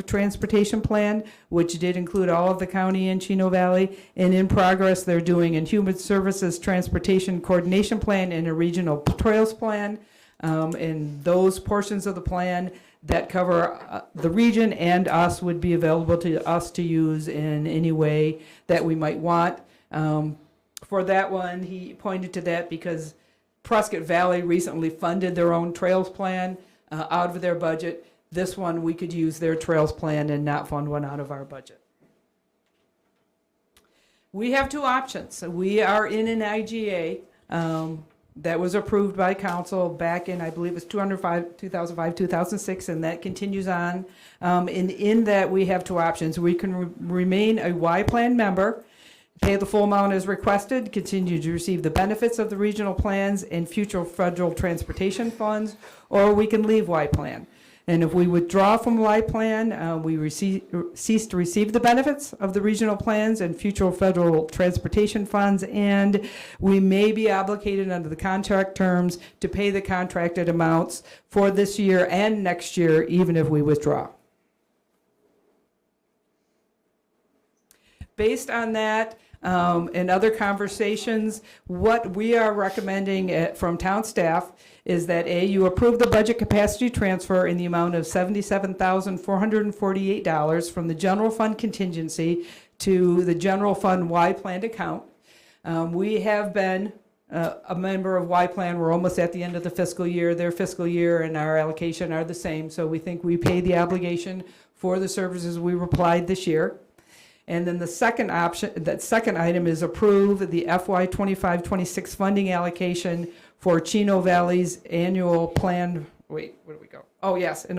Transportation Plan, which did include all of the county and Chino Valley. And in progress, they're doing a Human Services Transportation Coordination Plan and a Regional Trails Plan. And those portions of the plan that cover the region and us would be available to us to use in any way that we might want. For that one, he pointed to that because Prescott Valley recently funded their own trails plan out of their budget. This one, we could use their trails plan and not fund one out of our budget. We have two options. We are in an IGA that was approved by council back in, I believe it was 2005, 2006, and that continues on. In that, we have two options. We can remain a Y Plan member, pay the full amount as requested, continue to receive the benefits of the regional plans and future federal transportation funds, or we can leave Y Plan. And if we withdraw from Y Plan, we cease to receive the benefits of the regional plans and future federal transportation funds, and we may be obligated under the contract terms to pay the contracted amounts for this year and next year, even if we withdraw. Based on that, and other conversations, what we are recommending from town staff is that you approve the budget capacity transfer in the amount of $77,448 from the general fund contingency to the general fund Y Plan account. We have been a member of Y Plan. We're almost at the end of the fiscal year. Their fiscal year and our allocation are the same, so we think we pay the obligation for the services we applied this year. And then the second item is approve the FY 25-26 funding allocation for Chino Valley's annual plan. Wait, where do we go? Oh, yes, and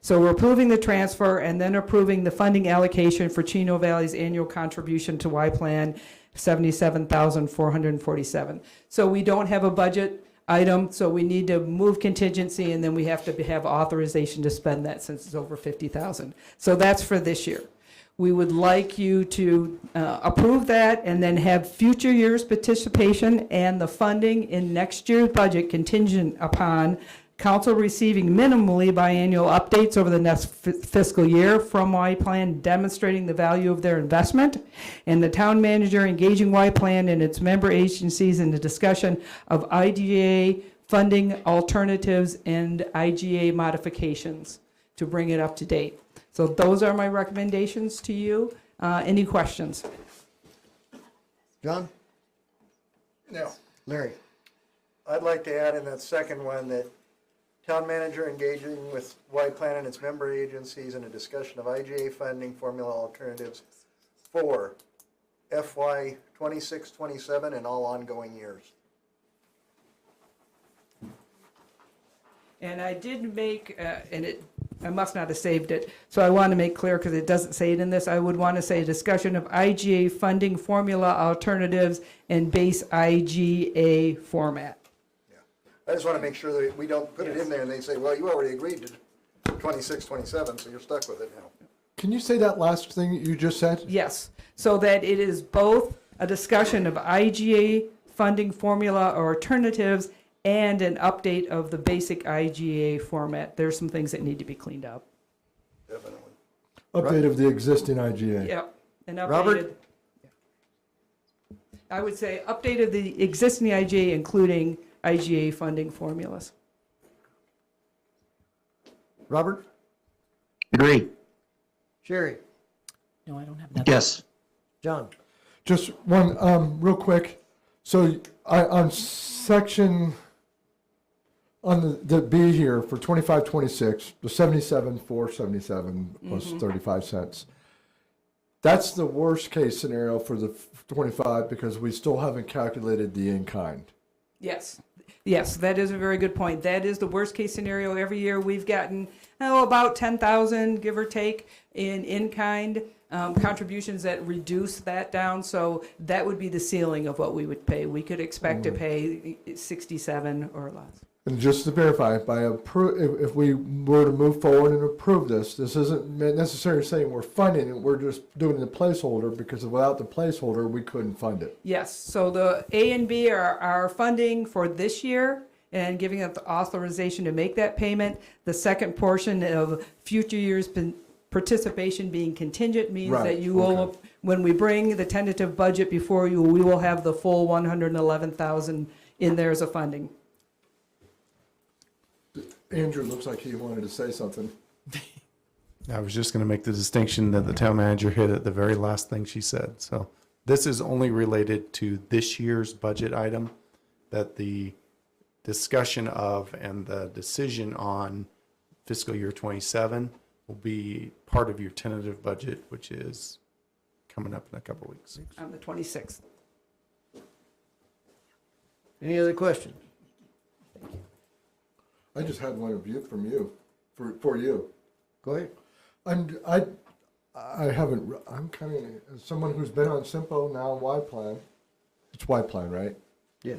so we're approving the transfer and then approving the funding allocation for Chino Valley's annual contribution to Y Plan, 77,447. So we don't have a budget item, so we need to move contingency, and then we have to have authorization to spend that since it's over 50,000. So that's for this year. We would like you to approve that and then have future years' participation and the funding in next year's budget contingent upon council receiving minimally biannual updates over the next fiscal year from Y Plan demonstrating the value of their investment, and the town manager engaging Y Plan and its member agencies in the discussion of IGA funding alternatives and IGA modifications to bring it up to date. So those are my recommendations to you. Any questions? John? No. Larry? I'd like to add in that second one that town manager engaging with Y Plan and its member agencies in a discussion of IGA funding formula alternatives for FY 26-27 and all ongoing years. And I did make, I must not have saved it, so I want to make clear, because it doesn't say it in this, I would want to say a discussion of IGA funding formula alternatives and base IGA format. I just want to make sure that we don't put it in there and they say, well, you already agreed to 26-27, so you're stuck with it now. Can you say that last thing that you just said? Yes, so that it is both a discussion of IGA funding formula or alternatives and an update of the basic IGA format. There's some things that need to be cleaned up. Definitely. Update of the existing IGA. Yep, and updated. Robert? I would say update of the existing IGA, including IGA funding formulas. Robert? Agree. Sherry? No, I don't have that. Yes. John? Just one, real quick. So on section, on the B here for 25-26, the 77,477 plus 35 cents. That's the worst case scenario for the 25 because we still haven't calculated the in-kind. Yes. Yes, that is a very good point. That is the worst case scenario. Every year we've gotten, about 10,000, give or take, in-kind contributions that reduce that down. So that would be the ceiling of what we would pay. We could expect to pay 67 or less. And just to verify, if we were to move forward and approve this isn't necessarily saying we're funding it, we're just doing the placeholder because without the placeholder, we couldn't fund it. Yes, so the A and B are funding for this year and giving us the authorization to make that payment. The second portion of future years' participation being contingent means that you will, when we bring the tentative budget before you, we will have the full 111,000 in there as a funding. Andrew looks like he wanted to say something. I was just going to make the distinction that the town manager hit at the very last thing she said. So this is only related to this year's budget item, that the discussion of and the decision on fiscal year 27 will be part of your tentative budget, which is coming up in a couple weeks. On the 26th. Any other questions? I just had one of you from you, for you. Go ahead. I'm kind of, as someone who's been on Simpo, now Y Plan, it's Y Plan, right? Yeah.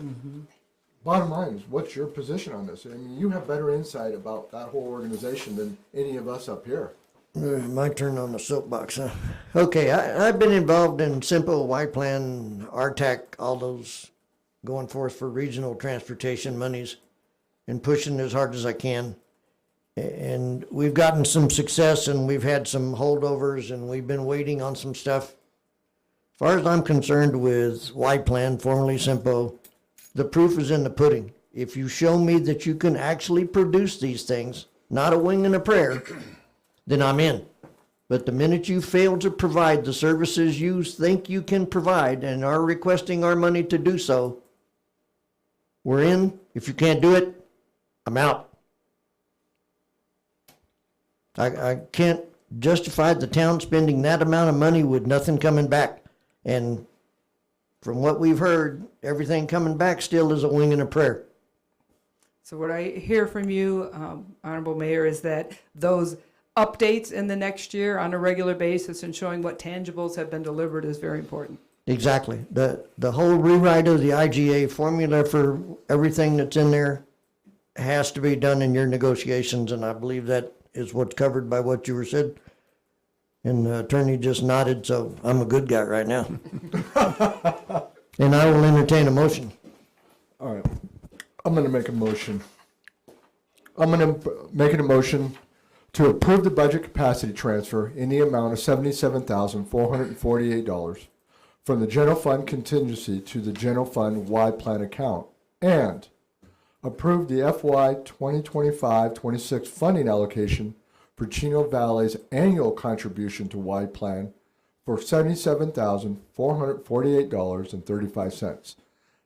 Bottom line is, what's your position on this? I mean, you have better insight about that whole organization than any of us up here. My turn on the soapbox, huh? Okay, I've been involved in Simple, Y Plan, RTAC, all those going forth for regional transportation monies and pushing as hard as I can. And we've gotten some success and we've had some holdovers and we've been waiting on some stuff. As far as I'm concerned with Y Plan, formerly Simpo, the proof is in the pudding. If you show me that you can actually produce these things, not a wing and a prayer, then I'm in. But the minute you fail to provide the services you think you can provide and are requesting our money to do so, we're in. If you can't do it, I'm out. I can't justify the town spending that amount of money with nothing coming back. And from what we've heard, everything coming back still is a wing and a prayer. So what I hear from you, Honorable Mayor, is that those updates in the next year on a regular basis and showing what tangibles have been delivered is very important. Exactly. The whole rewrite of the IGA formula for everything that's in there has to be done in your negotiations, and I believe that is what's covered by what you were said. And the attorney just nodded, so I'm a good guy right now. And I will entertain a motion. All right, I'm gonna make a motion. I'm gonna make a motion to approve the budget capacity transfer in the amount of $77,448 from the general fund contingency to the general fund Y plan account, and approve the FY 2025-26 funding allocation for Chino Valley's annual contribution to Y plan for $77,448.35.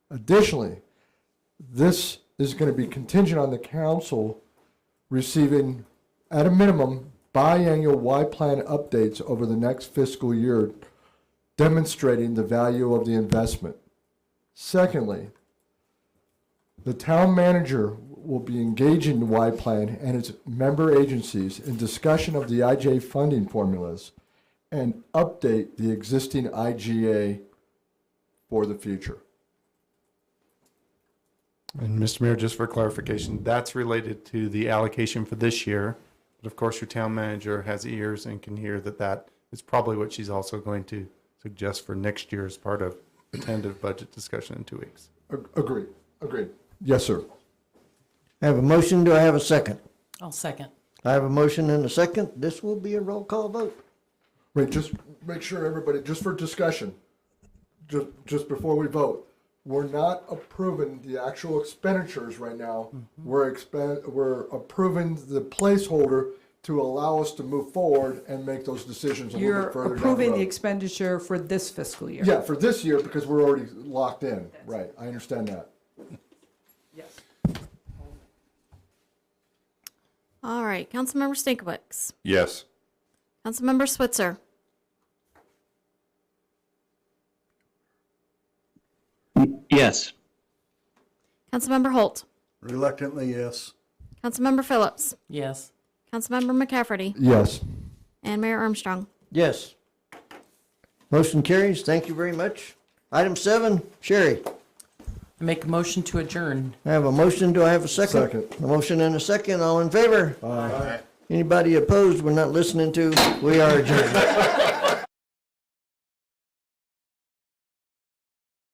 Additionally, this is going to be contingent on the council receiving, at a minimum, biannual Y plan updates over the next fiscal year, demonstrating the value of the investment. Secondly, the town manager will be engaging the Y plan and its member agencies in discussion of the IJ funding formulas and update the existing IGA for the future. And Mr. Mayor, just for clarification, that's related to the allocation for this year. But of course, your town manager has ears and can hear that is probably what she's also going to suggest for next year as part of the tentative budget discussion in 2 weeks. Agreed. Yes, sir. I have a motion. Do I have a second? I'll second. I have a motion and a second. This will be a roll call vote. Wait, just make sure everybody, just for discussion, just before we vote, we're not approving the actual expenditures right now. We're approving the placeholder to allow us to move forward and make those decisions a little You're bit further down the approving the road. expenditure for this fiscal year. Yeah, for this year, because we're already locked in. Right, I understand that. Yes. All right, Councilmember Stankiewicz. Yes. Councilmember Switzer. Yes. Councilmember Holt. Reluctantly, yes. Councilmember Phillips. Yes. Councilmember McCafferty. Yes. And Mayor Armstrong. Yes. Motion carries. Thank you very much. Item 7, Sherry. I make a motion to adjourn. I have a motion. Do I have a second? Second. A motion and a second. All in favor? Aye. Anybody opposed we're not listening to? We are adjourned.